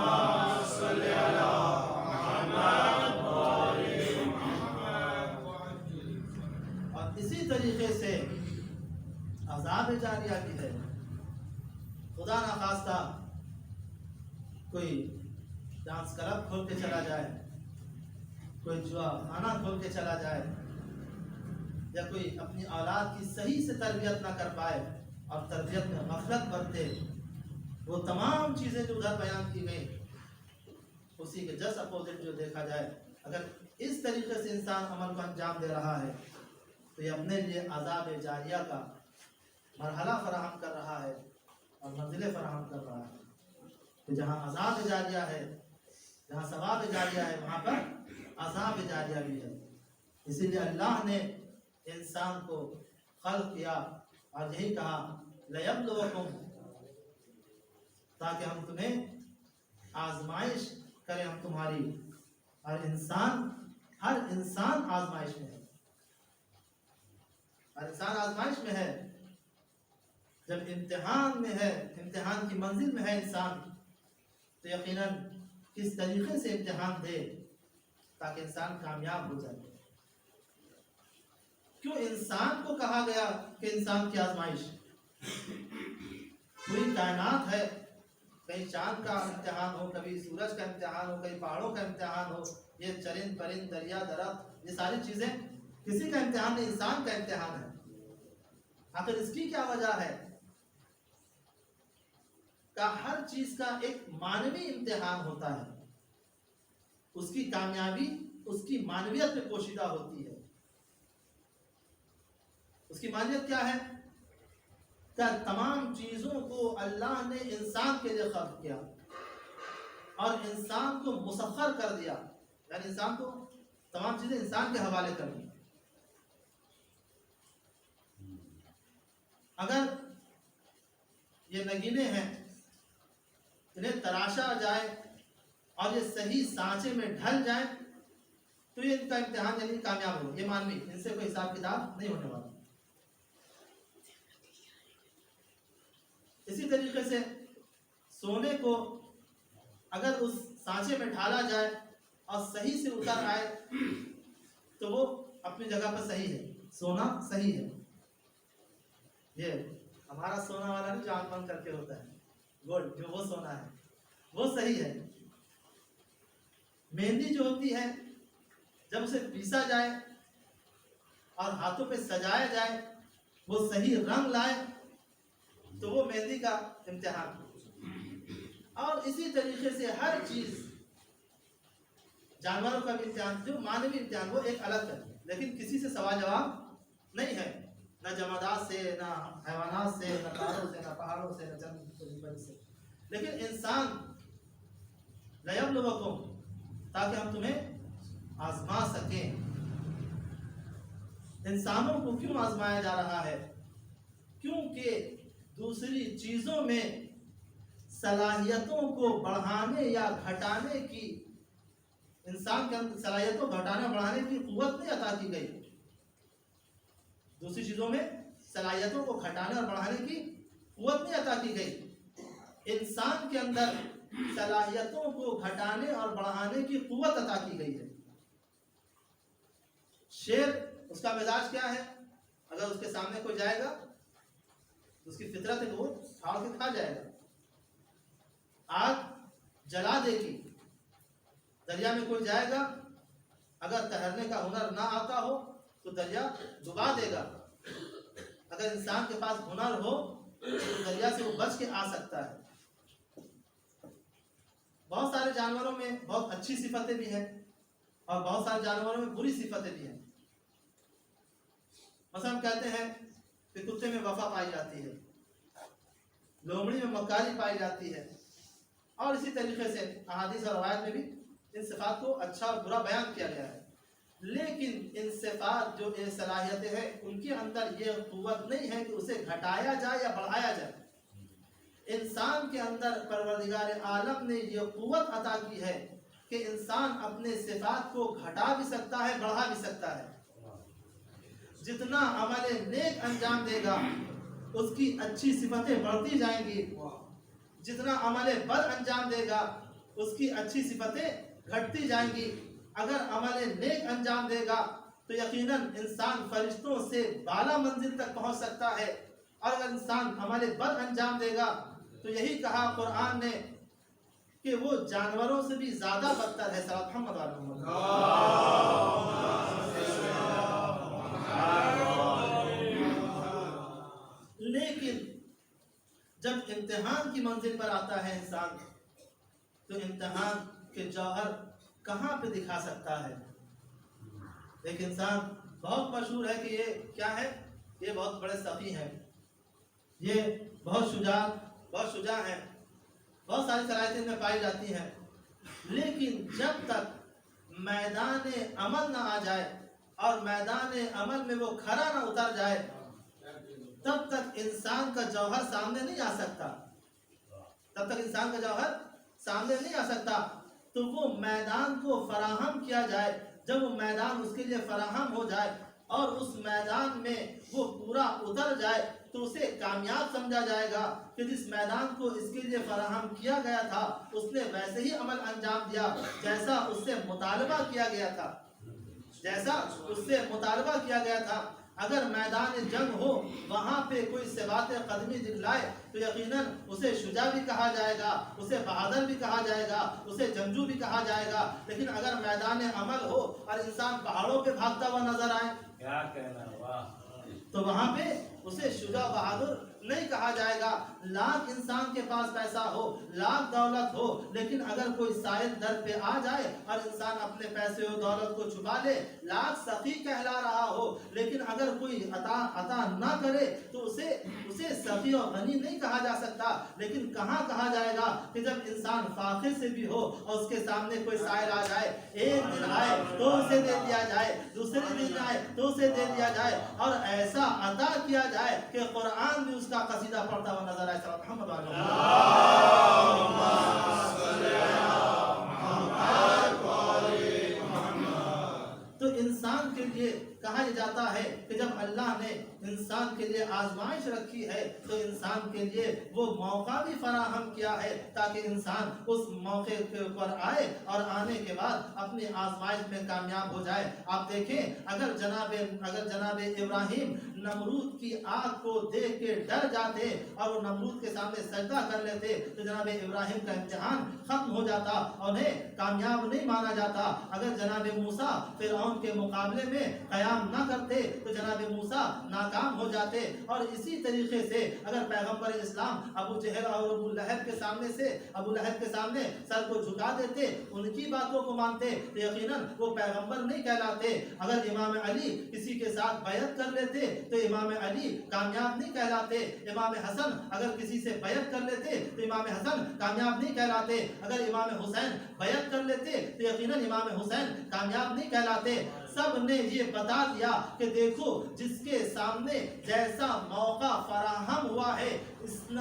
صل على محمد وآل محمد۔ اور اسی طریقے سے عذاب جاریہ بھی ہے۔ خدا نہ خواستہ کوئی ڈانس کلب کھول کے چلا جائے، کوئی جوا خانہ کھول کے چلا جائے، یا کوئی اپنی اولاد کی صحیح سے تربیت نہ کر پائے اور تربیت میں غفلت برتے، وہ تمام چیزیں جو ادھر بیان کی گئی اسی کے جس اپوزٹ جو دیکھا جائے، اگر اس طریقے سے انسان عمل کو انجام دے رہا ہے تو یہ اپنے لیے عذاب جاریہ کا مرحلہ فراہم کر رہا ہے اور منزلیں فراہم کر رہا ہے۔ کہ جہاں عذاب جاریہ ہے، جہاں ثواب جاریہ ہے، وہاں پر عذاب جاریہ بھی ہے۔ اسی لیے اللہ نے انسان کو خلق کیا اور یہی کہا لَيَبْلُوَكُمْ، تاکہ ہم تمہیں آزمائش کریں ہم تمہاری۔ اور انسان، ہر انسان آزمائش میں ہے، ہر انسان آزمائش میں ہے۔ جب امتحان میں ہے، امتحان کی منزل میں ہے انسان، تو یقیناً کس طریقے سے امتحان دے تاکہ انسان کامیاب ہو جائے۔ کیوں انسان کو کہا گیا کہ انسان کی آزمائش؟ پوری کائنات ہے، کہیں چاند کا امتحان ہو، کبھی سورج کا امتحان ہو، کہیں پہاڑوں کا امتحان ہو، یہ چرند پرند دریا درخت، یہ ساری چیزیں کسی کا امتحان نہیں، انسان کا امتحان ہے۔ آخر اس کی کیا وجہ ہے؟ کہ ہر چیز کا ایک معنوی امتحان ہوتا ہے، اس کی کامیابی اس کی معنویت میں پوشیدہ ہوتی ہے۔ اس کی معنویت کیا ہے؟ کہ تمام چیزوں کو اللہ نے انسان کے لیے خلق کیا اور انسان کو مسخر کر دیا یعنی انسان کو تمام چیزیں انسان کے حوالے کرنی. اگر یہ نگینے ہیں انہیں تراشا جائے اور یہ صحیح سانچے میں ڈھل جائیں تو یہ ان کا امتحان یعنی کامیاب ہو. یہ مانوی ان سے کوئی حساب کتاب نہیں ہونے والا. اسی طریقے سے سونے کو اگر اس سانچے میں ڈھالا جائے اور صحیح سے اتر آئے تو وہ اپنی جگہ پر صحیح ہے، سونا صحیح ہے. یہ ہمارا سونا والا نہیں جو آنکھ بند کر کے ہوتا ہے، گولڈ جو وہ سونا ہے وہ صحیح ہے. مہندی جو ہوتی ہے جب اسے پیسا جائے اور ہاتھوں پہ سجایا جائے وہ صحیح رنگ لائے تو وہ مہندی کا امتحان. اور اسی طریقے سے ہر چیز، جانوروں کا بھی امتحان، جو مانوی امتحان وہ ایک الگ ہے، لیکن کسی سے سوال جواب نہیں ہے، نہ جمادات سے، نہ حیوانات سے، نہ تاروں سے، نہ پہاڑوں سے، نہ جنگل سے. لیکن انسان لَيَبْلُوَكُمْ، تاکہ ہم تمہیں آزما سکیں. انسانوں کو کیوں آزمایا جا رہا ہے؟ کیونکہ دوسری چیزوں میں صلاحیتوں کو بڑھانے یا گھٹانے کی، انسان کے اندر صلاحیتوں گھٹانے بڑھانے کی قوت نہیں عطا کی گئی. دوسری چیزوں میں صلاحیتوں کو گھٹانے اور بڑھانے کی قوت نہیں عطا کی گئی. انسان کے اندر صلاحیتوں کو گھٹانے اور بڑھانے کی قوت عطا کی گئی ہے. شیر، اس کا مزاج کیا ہے؟ اگر اس کے سامنے کوئی جائے گا تو اس کی فطرت ہے کہ وہ پھاڑ کے کھا جائے گا. آگ جلا دے گی. دریا میں کوئی جائے گا، اگر تیرنے کا ہنر نہ آتا ہو تو دریا ڈبا دے گا. اگر انسان کے پاس ہنر ہو تو دریا سے وہ بچ کے آ سکتا ہے. بہت سارے جانوروں میں بہت اچھی صفتیں بھی ہیں اور بہت سارے جانوروں میں بری صفتیں بھی ہیں. مثلا ہم کہتے ہیں کہ کتے میں وفا پائی جاتی ہے، لومڑی میں مکاری پائی جاتی ہے، اور اسی طریقے سے احادیث اور روایت میں بھی ان صفات کو اچھا اور برا بیان کیا گیا ہے. لیکن ان صفات جو یہ صلاحیتیں ہیں ان کے اندر یہ قوت نہیں ہے کہ اسے گھٹایا جائے یا بڑھایا جائے. انسان کے اندر پروردگار عالم نے یہ قوت عطا کی ہے کہ انسان اپنے صفات کو گھٹا بھی سکتا ہے، بڑھا بھی سکتا ہے. جتنا عمل نیک انجام دے گا اس کی اچھی صفتیں بڑھتی جائیں گی، جتنا عمل بد انجام دے گا اس کی اچھی صفتیں گھٹتی جائیں گی. اگر عمل نیک انجام دے گا تو یقیناً انسان فرشتوں سے بالا منزل تک پہنچ سکتا ہے، اور اگر انسان عمل بد انجام دے گا تو یہی کہا قرآن نے کہ وہ جانوروں سے بھی زیادہ بدتر ہے. صلی محمد علیہ وسلم. لیکن جب امتحان کی منزل پر آتا ہے انسان تو امتحان کے جوہر کہاں پہ دکھا سکتا ہے؟ ایک انسان بہت مشہور ہے کہ یہ کیا ہے، یہ بہت بڑے سخی ہیں، یہ بہت شجاع ہیں، بہت ساری صلاحیتیں ان میں پائی جاتی ہیں. لیکن جب تک میدان عمل نہ آ جائے اور میدان عمل میں وہ کھرا نہ اتر جائے تب تک انسان کا جوہر سامنے نہیں آ سکتا. تو وہ میدان کو فراہم کیا جائے. جب وہ میدان اس کے لیے فراہم ہو جائے اور اس میدان میں وہ پورا اتر جائے تو اسے کامیاب سمجھا جائے گا کہ جس میدان کو اس کے لیے فراہم کیا گیا تھا اس نے ویسے ہی عمل انجام دیا جیسا اس سے مطالبہ کیا گیا تھا. اگر میدان جنگ ہو وہاں پہ کوئی ثبات قدمی دکھلائے تو یقیناً اسے شجاع بھی کہا جائے گا، اسے بہادر بھی کہا جائے گا، اسے جنگجو بھی کہا جائے گا. لیکن اگر میدان عمل ہو اور انسان پہاڑوں پہ بھاگتا ہوا نظر آئے کیا کہنا، واہ، تو وہاں پہ اسے شجاع بہادر نہیں کہا جائے گا لاکھ انسان کے پاس پیسہ ہو، لاکھ دولت ہو، لیکن اگر کوئی سائل در پہ آ جائے اور انسان اپنے پیسے و دولت کو چھپا لے، لاکھ سخی کہلا رہا ہو، لیکن اگر کوئی عطا نہ کرے تو اسے سخی اور غنی نہیں کہا جا سکتا۔ لیکن کہاں کہا جائے گا کہ جب انسان فاقر سے بھی ہو اور اس کے سامنے کوئی سائل آ جائے، ایک دن آئے تو اسے دے دیا جائے، دوسرے دن آئے تو اسے دے دیا جائے، اور ایسا عطا کیا جائے کہ قرآن بھی اس کا قصیدہ پڑھتا ہوا نظر آئے۔ صلی محمد تو انسان کے لیے کہا جاتا ہے کہ جب اللہ نے انسان کے لیے آزمائش رکھی ہے تو انسان کے لیے وہ موقع بھی فراہم کیا ہے تاکہ انسان اس موقع پر آئے اور آنے کے بعد اپنی آزمائش میں کامیاب ہو جائے۔ آپ دیکھیں اگر جناب ابراہیم نمرود کی آگ کو دیکھ کے ڈر جاتے اور وہ نمرود کے سامنے سجدہ کر لیتے تو جناب ابراہیم کا امتحان ختم ہو جاتا اور انہیں کامیاب نہیں مانا جاتا۔ اگر جناب موسیٰ فرعون کے مقابلے میں قیام نہ کرتے تو جناب موسیٰ ناکام ہو جاتے، اور اسی طریقے سے اگر پیغمبر اسلام ابو جہل اور ابو لہب کے سامنے سر کو جھکا دیتے، ان کی باتوں کو مانتے تو یقیناً وہ پیغمبر نہیں کہلاتے۔ اگر امام علی کسی کے ساتھ بیعت کر لیتے تو امام علی کامیاب نہیں کہلاتے۔ امام حسن اگر کسی سے بیعت کر لیتے تو امام حسن کامیاب نہیں کہلاتے۔ اگر امام حسین بیعت کر لیتے تو یقیناً امام حسین کامیاب نہیں کہلاتے۔ سب نے یہ بتا دیا کہ دیکھو جس کے سامنے جیسا موقع فراہم ہوا ہے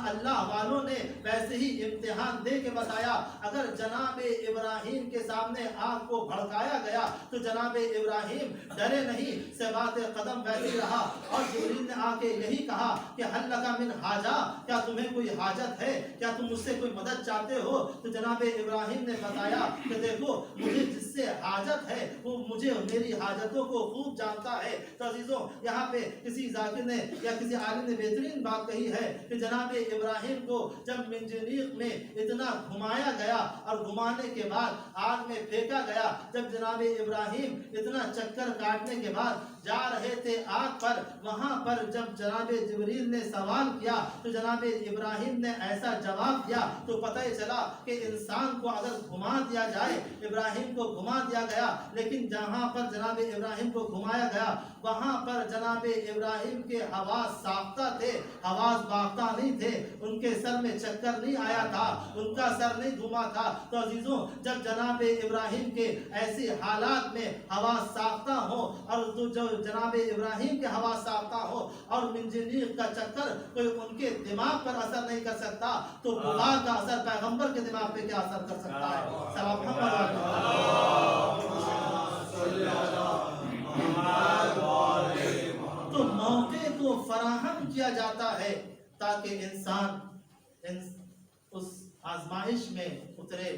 اللہ والوں نے ویسے ہی امتحان دے کے بتایا۔ اگر جناب ابراہیم کے سامنے آگ کو بھڑکایا گیا تو جناب ابراہیم ڈرے نہیں، ثبات قدم ویسے رہا، اور جبریل نے آ کے یہی کہا کہ حل لک من حاجہ، کیا تمہیں کوئی حاجت ہے، کیا تم مجھ سے کوئی مدد چاہتے ہو؟ تو جناب ابراہیم نے بتایا کہ دیکھو مجھے جس سے حاجت ہے وہ مجھے میری حاجتوں کو خوب جانتا ہے۔ تو عزیزوں یہاں پہ کسی ذاکر نے یا کسی عالم نے بہترین بات کہی ہے کہ جناب ابراہیم کو جب منجنیق میں اتنا گھمایا گیا اور گھمانے کے بعد آگ میں پھینکا گیا، جب جناب ابراہیم اتنا چکر کاٹنے کے بعد جا رہے تھے آگ پر، وہاں پر جب جناب جبریل نے سوال کیا تو جناب ابراہیم نے ایسا جواب دیا تو پتہ ہی چلا کہ انسان کو اگر گھما دیا جائے، ابراہیم کو گھما دیا گیا، لیکن جہاں پر جناب ابراہیم کو گھمایا گیا وہاں پر جناب ابراہیم کے حواس ساختہ تھے، حواس باختہ نہیں تھے، ان کے سر میں چکر نہیں آیا تھا، ان کا سر نہیں گھوما تھا۔ تو عزیزوں جب جناب ابراہیم کے ایسی حالات میں حواس ساختہ ہو اور جو جناب ابراہیم کے حواس ساختہ ہو اور منجنیق کا چکر کوئی ان کے دماغ پر اثر نہیں کر سکتا تو بغاہ کا اثر پیغمبر کے دماغ پہ کیا اثر کر سکتا ہے؟ سلام تو موقع کو فراہم کیا جاتا ہے تاکہ انسان اس آزمائش میں اترے۔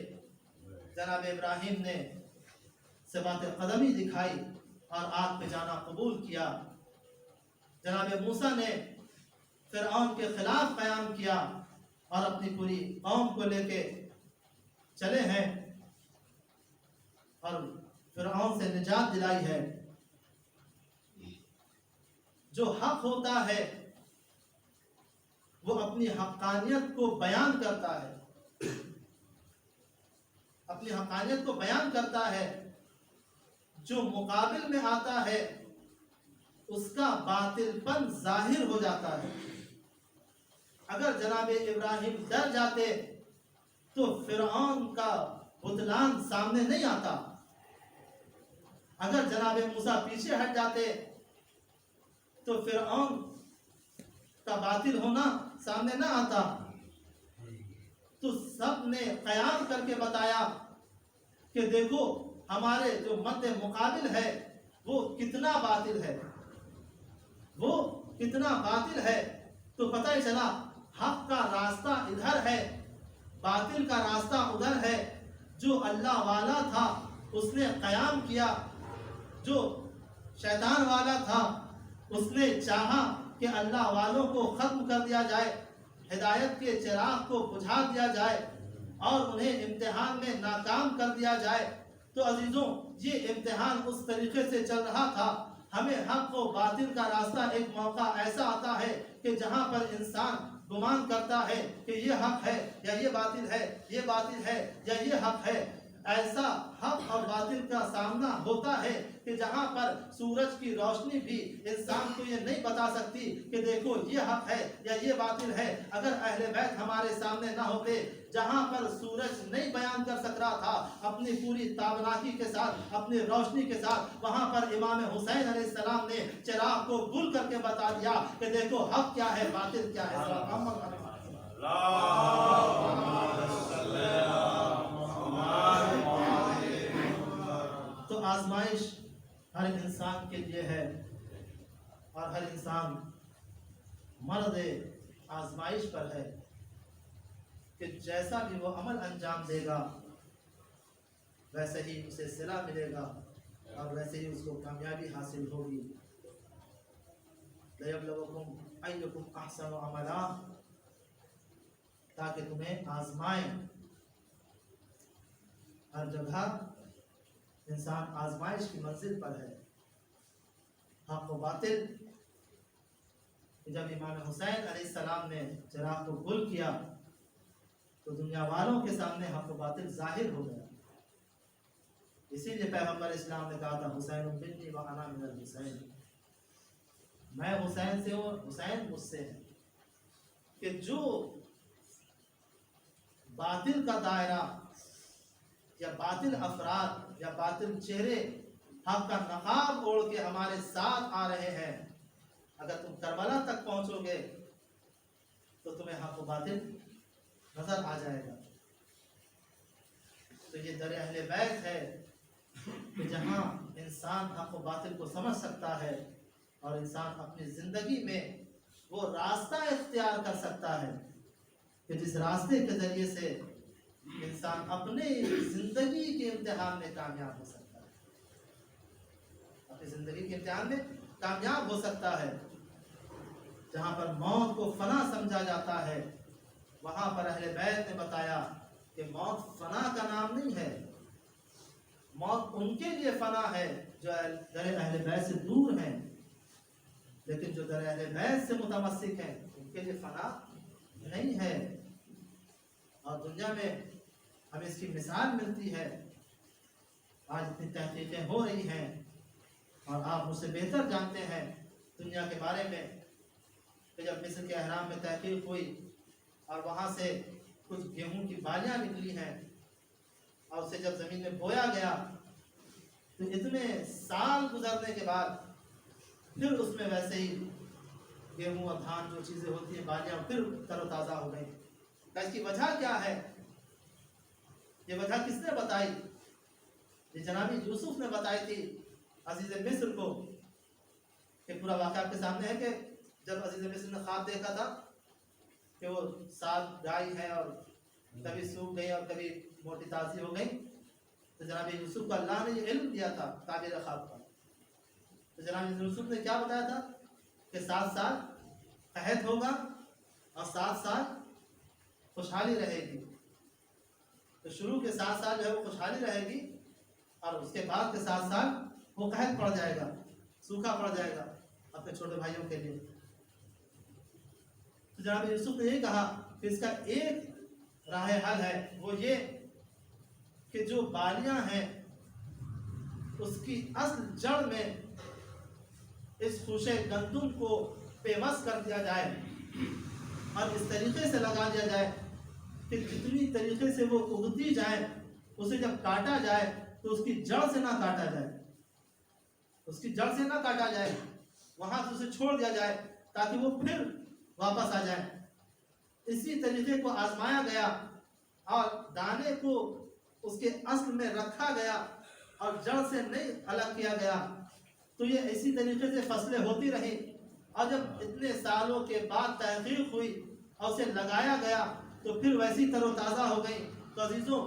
جناب ابراہیم نے ثبات قدمی دکھائی اور آگ پہ جانا قبول کیا۔ جناب موسیٰ نے فرعون کے خلاف قیام کیا اور اپنی پوری قوم کو لے کے چلے ہیں اور فرعون سے نجات دلائی ہے۔ جو حق ہوتا ہے وہ اپنی حقانیت کو بیان کرتا ہے، اپنی حقانیت کو بیان کرتا ہے۔ جو مقابل میں آتا ہے اس کا باطل پن ظاہر ہو جاتا ہے۔ اگر جناب ابراہیم ڈر جاتے تو فرعون کا بطلان سامنے نہیں آتا، اگر جناب موسیٰ پیچھے ہٹ جاتے تو فرعون کا باطل ہونا سامنے نہ آتا۔ تو سب نے قیام کر کے بتایا کہ دیکھو ہمارے جو مد مقابل ہے وہ کتنا باطل ہے، وہ کتنا باطل ہے۔ تو پتہ ہی چلا حق کا راستہ ادھر ہے، باطل کا راستہ ادھر ہے۔ جو اللہ والا تھا اس نے قیام کیا، جو شیطان والا تھا اس نے چاہا کہ اللہ والوں کو ختم کر دیا جائے، ہدایت کے چراغ کو بجھا دیا جائے اور انہیں امتحان میں ناکام کر دیا جائے۔ تو عزیزوں یہ امتحان اس طریقے سے چل رہا تھا، ہمیں حق و باطل کا راستہ ایک موقع ایسا آتا ہے کہ جہاں پر انسان گمان کرتا ہے کہ یہ حق ہے یا یہ باطل ہے، یہ باطل ہے یا یہ حق ہے۔ ایسا حق اور باطل کا سامنا ہوتا ہے کہ جہاں پر سورج کی روشنی بھی انسان کو یہ نہیں بتا سکتی کہ دیکھو یہ حق ہے یا یہ باطل ہے۔ اگر اہل بیت ہمارے سامنے نہ ہوتے، جہاں پر سورج نہیں بیان کر سک رہا تھا اپنی پوری تابناکی کے ساتھ، اپنی روشنی کے ساتھ، وہاں پر امام حسین علیہ السلام نے چراغ کو گل کر کے بتا دیا کہ دیکھو حق کیا ہے، باطل کیا ہے۔ تو آزمائش ہر انسان کے لیے ہے، اور ہر انسان مرد آزمائش پر ہے کہ جیسا بھی وہ عمل انجام دے گا ویسے ہی اسے صلہ ملے گا اور ویسے ہی اس کو کامیابی حاصل ہوگی۔ لَيَبْلُوَكُمْ أَيُّكُمْ أَحْسَنُ عَمَلًا، تاکہ تمہیں آزمائیں۔ ہر جگہ انسان آزمائش کی منزل پر ہے۔ حق و باطل، جب امام حسین علیہ السلام نے چراغ کو گل کیا تو دنیا والوں کے سامنے حق و باطل ظاہر ہو گیا۔ اسی لیے پیغمبر اسلام نے کہا تھا حسین منی و انا من الحسین، میں حسین سے ہوں، حسین مجھ سے ہے۔ کہ جو باطل کا دائرہ یا باطل افراد یا باطل چہرے حق کا نقاب اوڑھ کے ہمارے ساتھ آ رہے ہیں، اگر تم کربلا تک پہنچو گے تو تمہیں حق و باطل نظر آ جائے گا۔ تو یہ در اہل بیت ہے کہ جہاں انسان حق و باطل کو سمجھ سکتا ہے اور انسان اپنی زندگی میں وہ راستہ اختیار کر سکتا ہے کہ جس راستے کے ذریعے سے انسان اپنے زندگی کے امتحان میں کامیاب ہو سکتا ہے، اپنی زندگی کے امتحان میں کامیاب ہو سکتا ہے۔ جہاں پر موت کو فنا سمجھا جاتا ہے، وہاں پر اہل بیت نے بتایا کہ موت فنا کا نام نہیں ہے، موت ان کے لیے فنا ہے جو در اہل بیت سے دور ہیں، لیکن جو در اہل بیت سے متمسک ہیں ان کے لیے فنا نہیں ہے۔ اور دنیا میں ہمیں اس کی مثال ملتی ہے، آج اتنی تحقیقیں ہو رہی ہیں اور آپ مجھ سے بہتر جانتے ہیں دنیا کے بارے میں کہ جب مصر کے اہرام میں تحقیق ہوئی اور وہاں سے کچھ گیہوں کی بالیاں نکلی ہیں اور اسے جب زمین میں بویا گیا تو اتنے سال گزرنے کے بعد پھر اس میں ویسے ہی گیہوں اور دھان جو چیزیں ہوتی ہیں بالیاں پھر تر و تازہ ہو گئیں۔ اس کی وجہ کیا ہے؟ یہ وجہ کس نے بتائی؟ یہ جناب یوسف نے بتائی تھی عزیز مصر کو، کہ پورا واقعہ آپ کے سامنے ہے کہ جب عزیز مصر نے خواب دیکھا تھا کہ وہ 7 گائے ہیں اور کبھی سوکھ گئی اور کبھی موٹی تازی ہو گئی، تو جناب یوسف کو اللہ نے یہ علم دیا تھا تعبیر خواب کا۔ تو جناب یوسف نے کیا بتایا تھا کہ 7 سال قحط ہوگا اور 7 سال خوشحالی رہے گی۔ تو شروع کے 7 سال جو ہے وہ خوشحالی رہے گی اور اس کے بعد کے 7 سال وہ قحط پڑ جائے گا، سوکھا پڑ جائے گا اپنے چھوٹے بھائیوں کے لیے۔ تو جناب یوسف نے یہ کہا کہ اس کا ایک راہ حل ہے، وہ یہ کہ جو بالیاں ہیں اس کی اصل جڑ میں اس خوشے گندم کو پیوست کر دیا جائے اور اس طریقے سے لگا دیا جائے کہ جتنی طریقے سے وہ اگتی جائے، اسے جب کاٹا جائے تو اس کی جڑ سے نہ کاٹا جائے، اس کی جڑ سے نہ کاٹا جائے، وہاں سے اسے چھوڑ دیا جائے تاکہ وہ پھر واپس آ جائے۔ اسی طریقے کو آزمایا گیا اور دانے کو اس کے اصل میں رکھا گیا اور جڑ سے نہیں الگ کیا گیا، تو یہ اسی طریقے سے فصلیں ہوتی رہی۔ اور جب اتنے سالوں کے بعد تحقیق ہوئی اور اسے لگایا گیا تو پھر ویسی تر و تازہ ہو گئی۔ تو عزیزوں،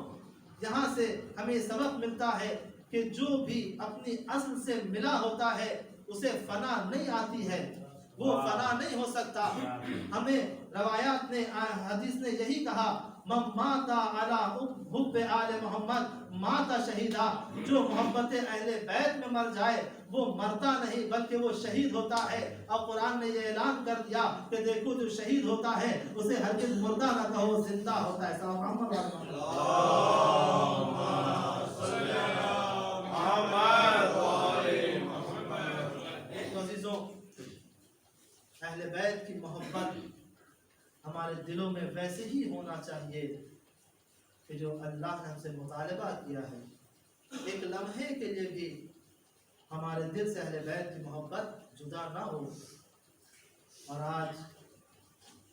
یہاں سے ہمیں سبق ملتا ہے کہ جو بھی اپنی اصل سے ملا ہوتا ہے اسے فنا نہیں آتی ہے، وہ فنا نہیں ہو سکتا۔ ہمیں روایات نے، حدیث نے یہی کہا، من مات علی حب آل محمد مات شہیدا، جو محبت اہل بیت میں مر جائے وہ مرتا نہیں بلکہ وہ شہید ہوتا ہے۔ اور قرآن نے یہ اعلان کر دیا کہ دیکھو جو شہید ہوتا ہے اسے ہرگز مردہ نہ کہو، زندہ ہوتا ہے۔ صلی محمد تو عزیزوں، اہل بیت کی محبت ہمارے دلوں میں ویسے ہی ہونا چاہیے کہ جو اللہ نے ہم سے مطالبہ کیا ہے، ایک لمحے کے لیے بھی ہمارے دل سے اہل بیت کی محبت جدا نہ ہو۔ اور آج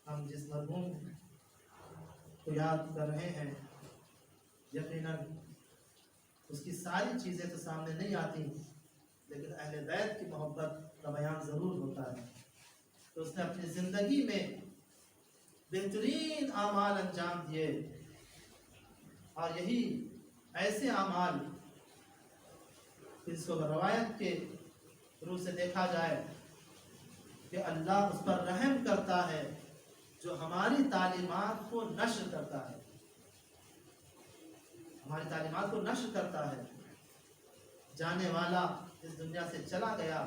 ہم جس مرحوم کو یاد کر رہے ہیں، یقیناً اس کی ساری چیزیں تو سامنے نہیں آتی، لیکن اہل بیت کی محبت کا بیان ضرور ہوتا ہے۔ تو اس نے اپنی زندگی میں بہترین اعمال انجام دیے، اور یہی ایسے اعمال جس کو روایت کے روح سے دیکھا جائے کہ اللہ اس پر رحم کرتا ہے جو ہماری تعلیمات کو نشر کرتا ہے، ہماری تعلیمات کو نشر کرتا ہے۔ جانے والا اس دنیا سے چلا گیا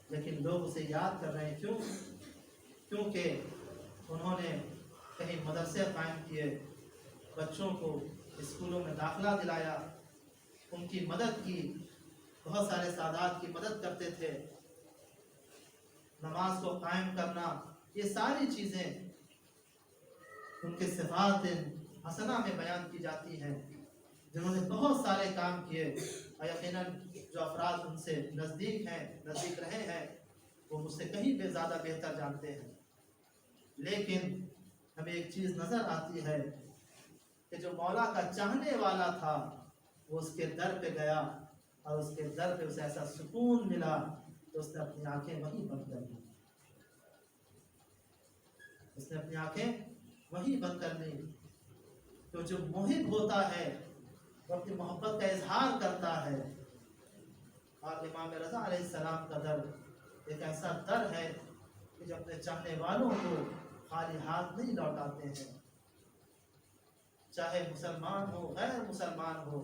لیکن لوگ اسے یاد کر رہے ہیں، کیونکہ انہوں نے کہیں مدرسے قائم کیے، بچوں کو اسکولوں میں داخلہ دلایا، ان کی مدد کی، بہت سارے سادات کی مدد کرتے تھے، نماز کو قائم کرنا، یہ ساری چیزیں ان کے صفات حسنہ میں بیان کی جاتی ہیں، جنہوں نے بہت سارے کام کیے۔ اور یقیناً جو افراد ان سے نزدیک ہیں، نزدیک رہے ہیں، وہ مجھ سے کہیں بھی زیادہ بہتر جانتے ہیں۔ لیکن ہمیں ایک چیز نظر آتی ہے کہ جو مولا کا چاہنے والا تھا وہ اس کے در پہ گیا، اور اس کے در پہ اسے ایسا سکون ملا تو اس نے اپنی آنکھیں وہیں بند کر لی، اس نے اپنی آنکھیں وہیں بند کر لی۔ تو جو محب ہوتا ہے وہ اپنی محبت کا اظہار کرتا ہے، اور امام رضا علیہ السلام کا در ایک ایسا در ہے کہ جو اپنے چاہنے والوں کو خالی ہاتھ نہیں لوٹاتے ہیں، چاہے مسلمان ہو غیر مسلمان ہو،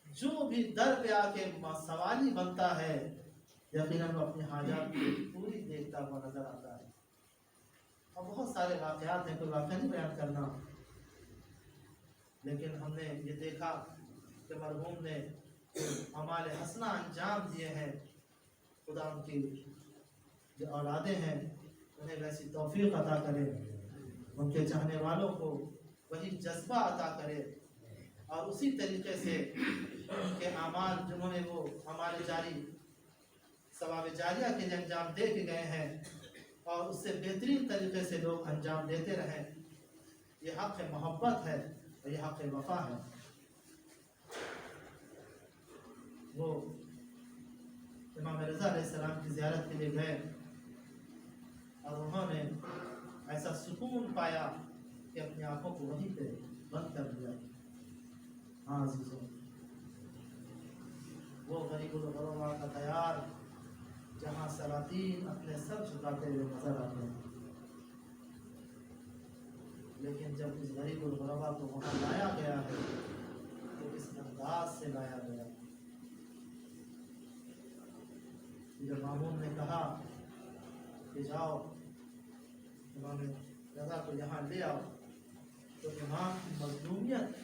جو بھی در پہ آ کے سوالی بنتا ہے یقیناً وہ اپنی حاجات کو پوری دیکھتا ہوا نظر آتا ہے۔ اور بہت سارے واقعات ہیں، کوئی واقعہ نہیں بیان کرنا، لیکن ہم نے یہ دیکھا کہ مرحوم نے اعمال حسنہ انجام دیے ہیں، خدا ان کی جو اولادیں ہیں انہیں ویسی توفیق عطا کرے، ان کے چاہنے والوں کو وہی جذبہ عطا کرے، اور اسی طریقے سے ان کے اعمال جنہوں نے وہ اعمال جاری ثواب جاریہ کے لیے انجام دے کے گئے ہیں، اور اس سے بہترین طریقے سے لوگ انجام دیتے رہیں۔ یہ حق محبت ہے اور یہ حق وفا ہے۔ وہ امام رضا علیہ السلام کی زیارت کے لیے گئے اور انہوں نے ایسا سکون پایا کہ اپنی آنکھوں کو وہیں پہ بند کر دیا۔ ہاں عزیزوں، وہ غریب الغربا کا تیار جہاں سلاطین اپنے سر جھکاتے ہوئے نظر آتے ہیں، لیکن جب اس غریب الغربا کو وہاں لایا گیا ہے تو اس انداز سے لایا گیا۔ جب مامون نے کہا کہ جاؤ امام رضا کو یہاں لے آؤ، تو امام کی مظلومیت،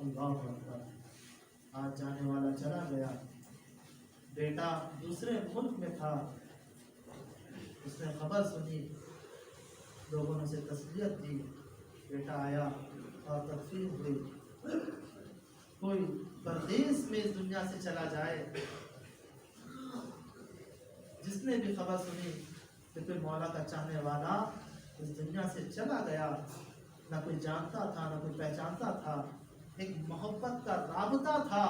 اللہ اکبر، آج جانے والا چلا گیا، بیٹا دوسرے ملک میں تھا، اس نے خبر سنی، لوگوں نے اسے تسلیت دی، بیٹا آیا اور تدفین ہوئی۔ کوئی پردیس میں اس دنیا سے چلا جائے، جس نے بھی خبر سنی کہ کوئی مولا کا چاہنے والا اس دنیا سے چلا گیا، نہ کوئی جانتا تھا نہ کوئی پہچانتا تھا، ایک محبت کا رابطہ تھا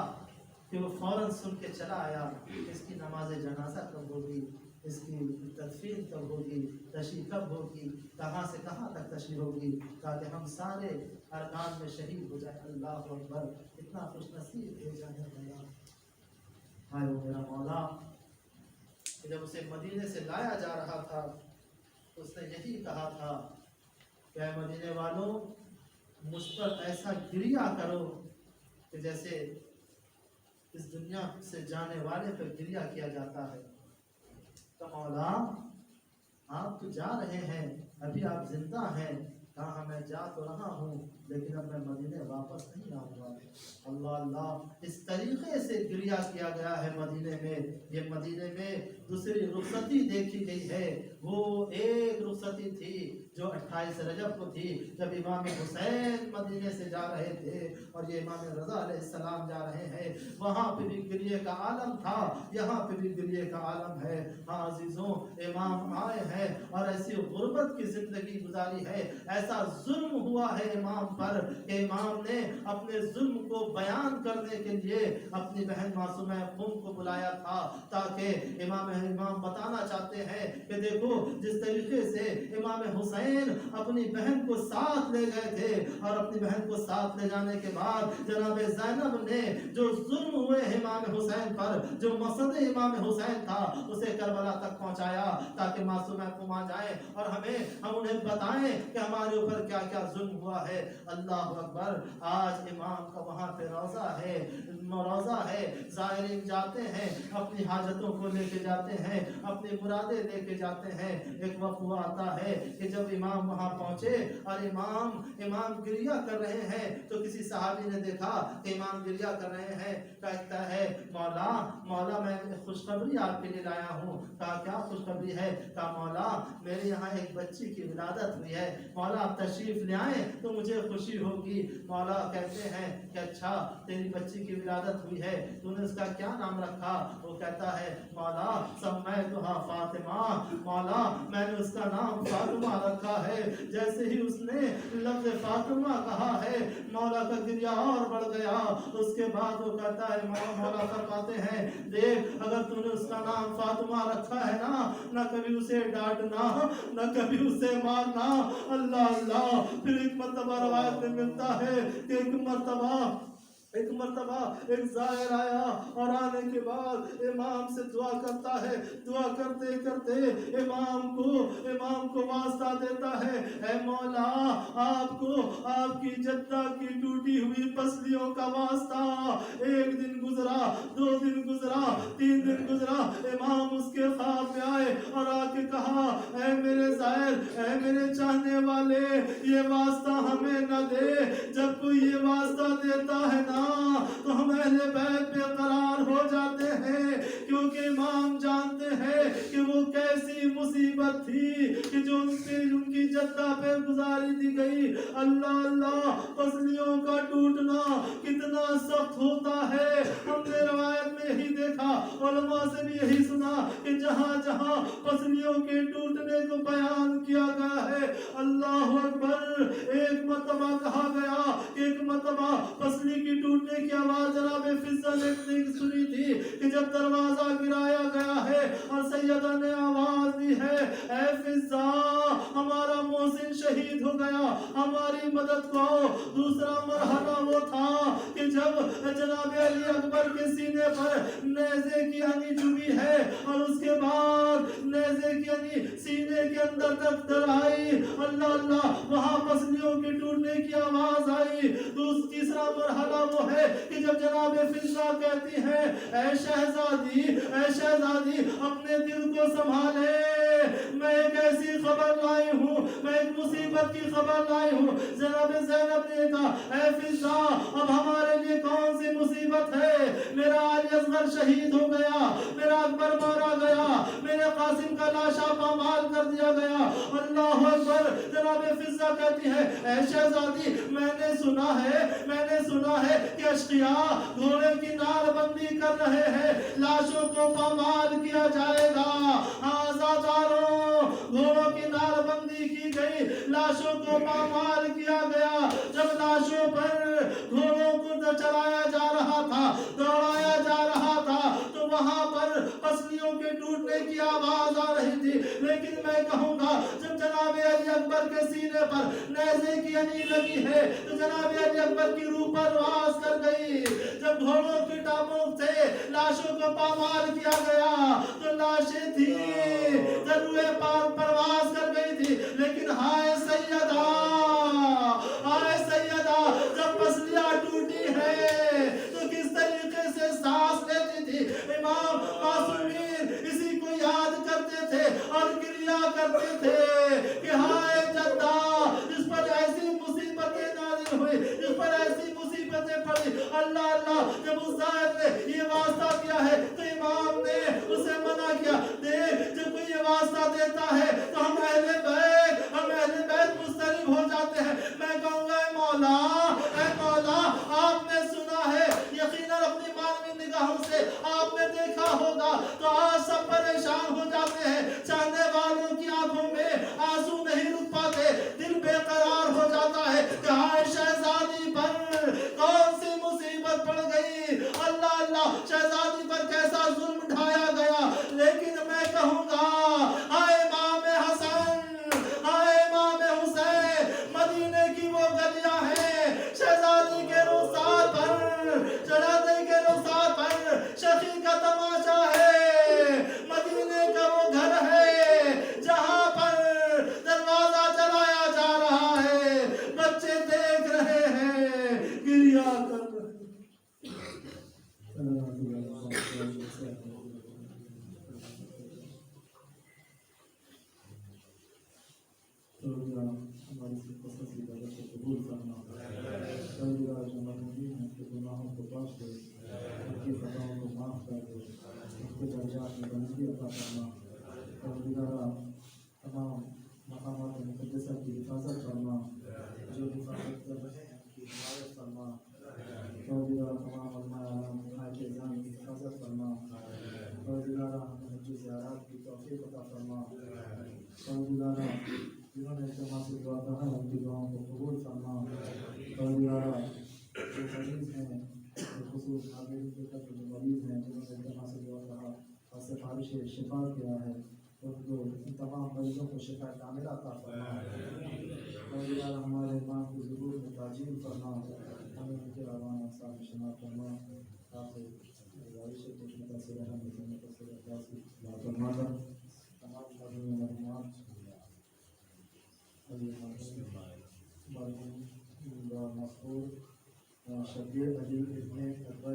کہ وہ فوراً سن کے چلا آیا کہ اس کی نماز جنازہ کب ہوگی، اس کی تدفین کب ہوگی، تشریح کب ہوگی، کہاں سے کہاں تک تشریح ہوگی، تاکہ ہم سارے ارکان میں شہید ہو جائیں۔ اللہ اکبر، اتنا خوش نصیب ہے جانے والا۔ ہائے وہ میرا مولا، کہ جب اسے مدینے سے لایا جا رہا تھا تو اس نے یہی کہا تھا کہ اے مدینے والوں، مجھ پر ایسا گریہ کرو کہ جیسے اس دنیا سے جانے والے پر گریہ کیا جاتا ہے۔ تو مولا آپ تو جا رہے ہیں، ابھی آپ زندہ ہیں، کہا میں جا تو رہا ہوں لیکن اب میں مدینے واپس نہیں آؤں گا۔ اللہ اللہ، اس طریقے سے گریہ کیا گیا ہے مدینے میں۔ یہ مدینے میں دوسری رخصتی دیکھی گئی ہے، وہ ایک رخصتی تھی جو 28 رجب کو تھی، جب امام حسین مدینے سے جا رہے تھے اور یہ امام رضا علیہ السلام جا رہے ہیں۔ وہاں پہ بھی گریہ کا عالم تھا، یہاں پہ بھی گریہ کا عالم ہے۔ ہاں عزیزوں، امام آئے ہیں اور ایسی غربت کی زندگی گزاری ہے، ایسا ظلم ہوا ہے امام پر کہ امام نے اپنے ظلم کو بیان کرنے کے لیے اپنی بہن معصومہ قم کو بلایا تھا، تاکہ امام بتانا چاہتے ہیں کہ دیکھو جس طریقے سے امام حسین اپنی بہن کو ساتھ لے گئے تھے، اور اپنی بہن کو ساتھ لے جانے کے بعد جناب زینب نے جو ظلم ہوئے امام حسین پر، جو مقصد امام حسین تھا، اسے کربلا تک پہنچایا تاکہ معصومہ قم آ جائیں اور ہم انہیں بتائیں کہ ہمارے اوپر کیا کیا ظلم ہوا ہے۔ اللہ اکبر، آج امام کا وہاں پہ روضہ ہے، زائرین جاتے ہیں، اپنی حاجتوں کو لے کے جاتے ہیں، اپنی مرادیں لے کے جاتے ہیں۔ ایک وقت ہوا آتا ہے کہ جب امام وہاں پہنچے اور امام گریہ کر رہے ہیں تو کسی صحابی نے دیکھا کہ امام گریہ کر رہے ہیں، کہتا ہے مولا میں خوشخبری آپ کے لیے لایا ہوں۔ کہا کیا خوشخبری ہے؟ کہا مولا میرے یہاں ایک بچی کی ولادت ہوئی ہے، مولا آپ تشریف لے آئیں تو مجھے خوشی ہوگی۔ مولا کہتے ہیں کہ اچھا تیری بچی کی ولادت ہوئی ہے، تو نے اس کا کیا نام رکھا؟ وہ کہتا ہے مولا سمیتھا فاطمہ، مولا میں نے اس کا نام فاطمہ رکھا ہے۔ جیسے ہی اس نے لفظ فاطمہ کہا ہے مولا کا گریہ اور بڑھ گیا۔ اس کے بعد وہ کہتا ہے مولا فرماتے ہیں دیکھ اگر تو نے اس کا نام فاطمہ رکھا ہے نا، نہ کبھی اسے ڈانٹنا نہ کبھی اسے مارنا۔ اللہ اللہ، پھر ایک مرتبہ روایت میں ملتا ہے کہ ایک مرتبہ ایک زائر آیا اور آنے کے بعد امام سے دعا کرتا ہے، دعا کرتے کرتے امام کو واسطہ دیتا ہے، اے مولا آپ کو آپ کی جدہ کی ٹوٹی ہوئی پسلیوں کا واسطہ۔ ایک دن گزرا، 2 دن گزرا، 3 دن گزرا، امام اس کے خواب میں آئے اور آ کے کہا اے میرے زائر، اے میرے چاہنے والے، یہ واسطہ ہمیں نہ دے، جب کوئی یہ واسطہ دیتا ہے نا تو ہم اہل بیت بے قرار ہو جاتے ہیں، کیونکہ امام جانتے ہیں کہ وہ کیسی مصیبت تھی کہ جو ان کی جدہ پہ گزاری دی گئی۔ اللہ اللہ، پسلیوں کا ٹوٹنا کتنا سخت ہوتا ہے۔ ہم نے روایت میں یہی دیکھا، علماء سے بھی یہی سنا کہ جہاں جہاں پسلیوں کے ٹوٹنے کو بیان کیا گیا ہے، اللہ اکبر، ایک مرتبہ کہا گیا کہ ایک مرتبہ پسلی کی ٹوٹنے کی آواز جناب فضہ نے سنی تھی کہ جب دروازہ گرایا گیا ہے اور سیدہ نے آواز دی ہے اے فضہ ہمارا محسن شہید ہو گیا، ہماری مدد کو آؤ۔ دوسرا مرحلہ وہ تھا کہ جب جناب علی اکبر کے سینے پر نیزے کی ہنی چبھی ہے اور اس کے بعد نیزے کی ہنی سینے کے اندر تک در آئی، اللہ اللہ، وہاں پسلیوں کے ٹوٹنے کی آواز آئی۔ تیسرا مرحلہ وہ ہے کہ جب جناب فضہ کہتی ہے اے شہزادی اپنے دل کو سنبھالے، میں ایک ایسی خبر لائی ہوں، میں ایک مصیبت کی خبر لائی ہوں۔ جناب زینب نے کہا اے فضہ اب ہمارے لیے کون سی مصیبت ہے؟ میرا علی اصغر شہید ہو گیا، میرا اکبر مارا گیا، میرے قاسم کا لاشا پامال کر دیا گیا۔ اللہ اکبر، جناب فضہ کہتی ہے اے شہزادی میں نے سنا ہے کہ اشقیاء گھوڑے کی نعل بندی کر رہے ہیں، لاشوں کو پامال کیا جائے گا۔ آزاداروں، گھوڑوں کی نعل بندی کی گئی، لاشوں کو پامال کیا گیا۔ جب لاشوں پر گھوڑوں کو چلایا جا رہا تھا، دوڑایا جا رہا تھا، تو وہاں پر پسلیوں کے ٹوٹنے کی آواز آ رہی تھی، لیکن میں کہوں گا جب جناب علی اکبر کے سینے پر نیزے کی ہنی لگی ہے تو جناب علی اکبر کی روح پرواز کر گئی۔ جب گھوڑوں کی ٹانگوں سے لاشوں کو پامال کیا گیا تو لاشیں تھی روح پرواز کر گئی تھی، لیکن ہائے سیدہ کیا کرتے تھے کہ ہائے جدہ اس پر ایسی مصیبتیں نازل ہوئی، اس پر ایسی مصیبتیں پڑی. اللہ اللہ جب اس زائد نے یہ واسطہ دیا ہے تو امام نے اسے منع کیا. دیکھ جب کوئی یہ واسطہ دیتا ہے تو ہم اہل بیت مضطرب ہو جاتے ہیں. میں کہوں گا اے مولا آپ نے سنا ہے، یقیناً اپنی مانوی نگاہوں سے آپ نے دیکھا ہوگا تو آج سب پریشان ہو جاتے ہیں. چاہنے والوں کی آنکھوں میں آنسو نہیں رک پاتے، دل بے قرار ہو جاتا ہے کہ ہائے شہزادی پر کون سی مصیبت پڑ گئی. اللہ اللہ شہزادی پر کیسا ظلم ڈھایا گیا. لیکن میں کہوں گا ہائے امام حسن، ہائے امام حسین، مدینے کی وہ گلیاں ہیں شہزادی کے رخسار پر شفیع کا تماشا ہے. مدینے کا وہ گھر ہے جہاں پر دروازہ جلایا جا رہا ہے، بچے دیکھ رہے ہیں، گریا کر رہے ہیں. ہماری پسند کی عبادت کو قبول کرنا، جو مظلومین ہیں کے گناہوں کو بخش دے، ان کی خطاؤں کو معاف کر دے، ان کے درجات میں بلندی عطا فرما. پروردگارا تمام مقامات مقدسہ کی حفاظت فرما، جو حفاظت کر رہے ہیں ان کی حفاظت فرما. پروردگارا تمام علماء کے اذان کی حفاظت فرما. پروردگارا ہمیں حج و زیارات کی توفیق عطا فرما. پروردگارا جنہوں نے اجتماع سے دعا کہا ان کی دعاؤں کو قبول فرما. پروردگارا جو مریض ہیں بالخصوص حاضرین کے قدر جو مریض ہیں جنہوں نے اجتماع سے دعا کہا اور سفارش شفا کیا ہے، ان تمام مریضوں کو شفا کاملہ عطا فرما. پروردگارا ہمارے امام کی ظہور میں تعجیل فرما، ہمیں ان کے روان احسان شمار فرما. آپ گزارش ہے کہ متاثر رحم متاثر اخلاص کی بات فرما کر تمام مرحوم مرحومات مرحوم مسعود شبیر علی ابن اکبر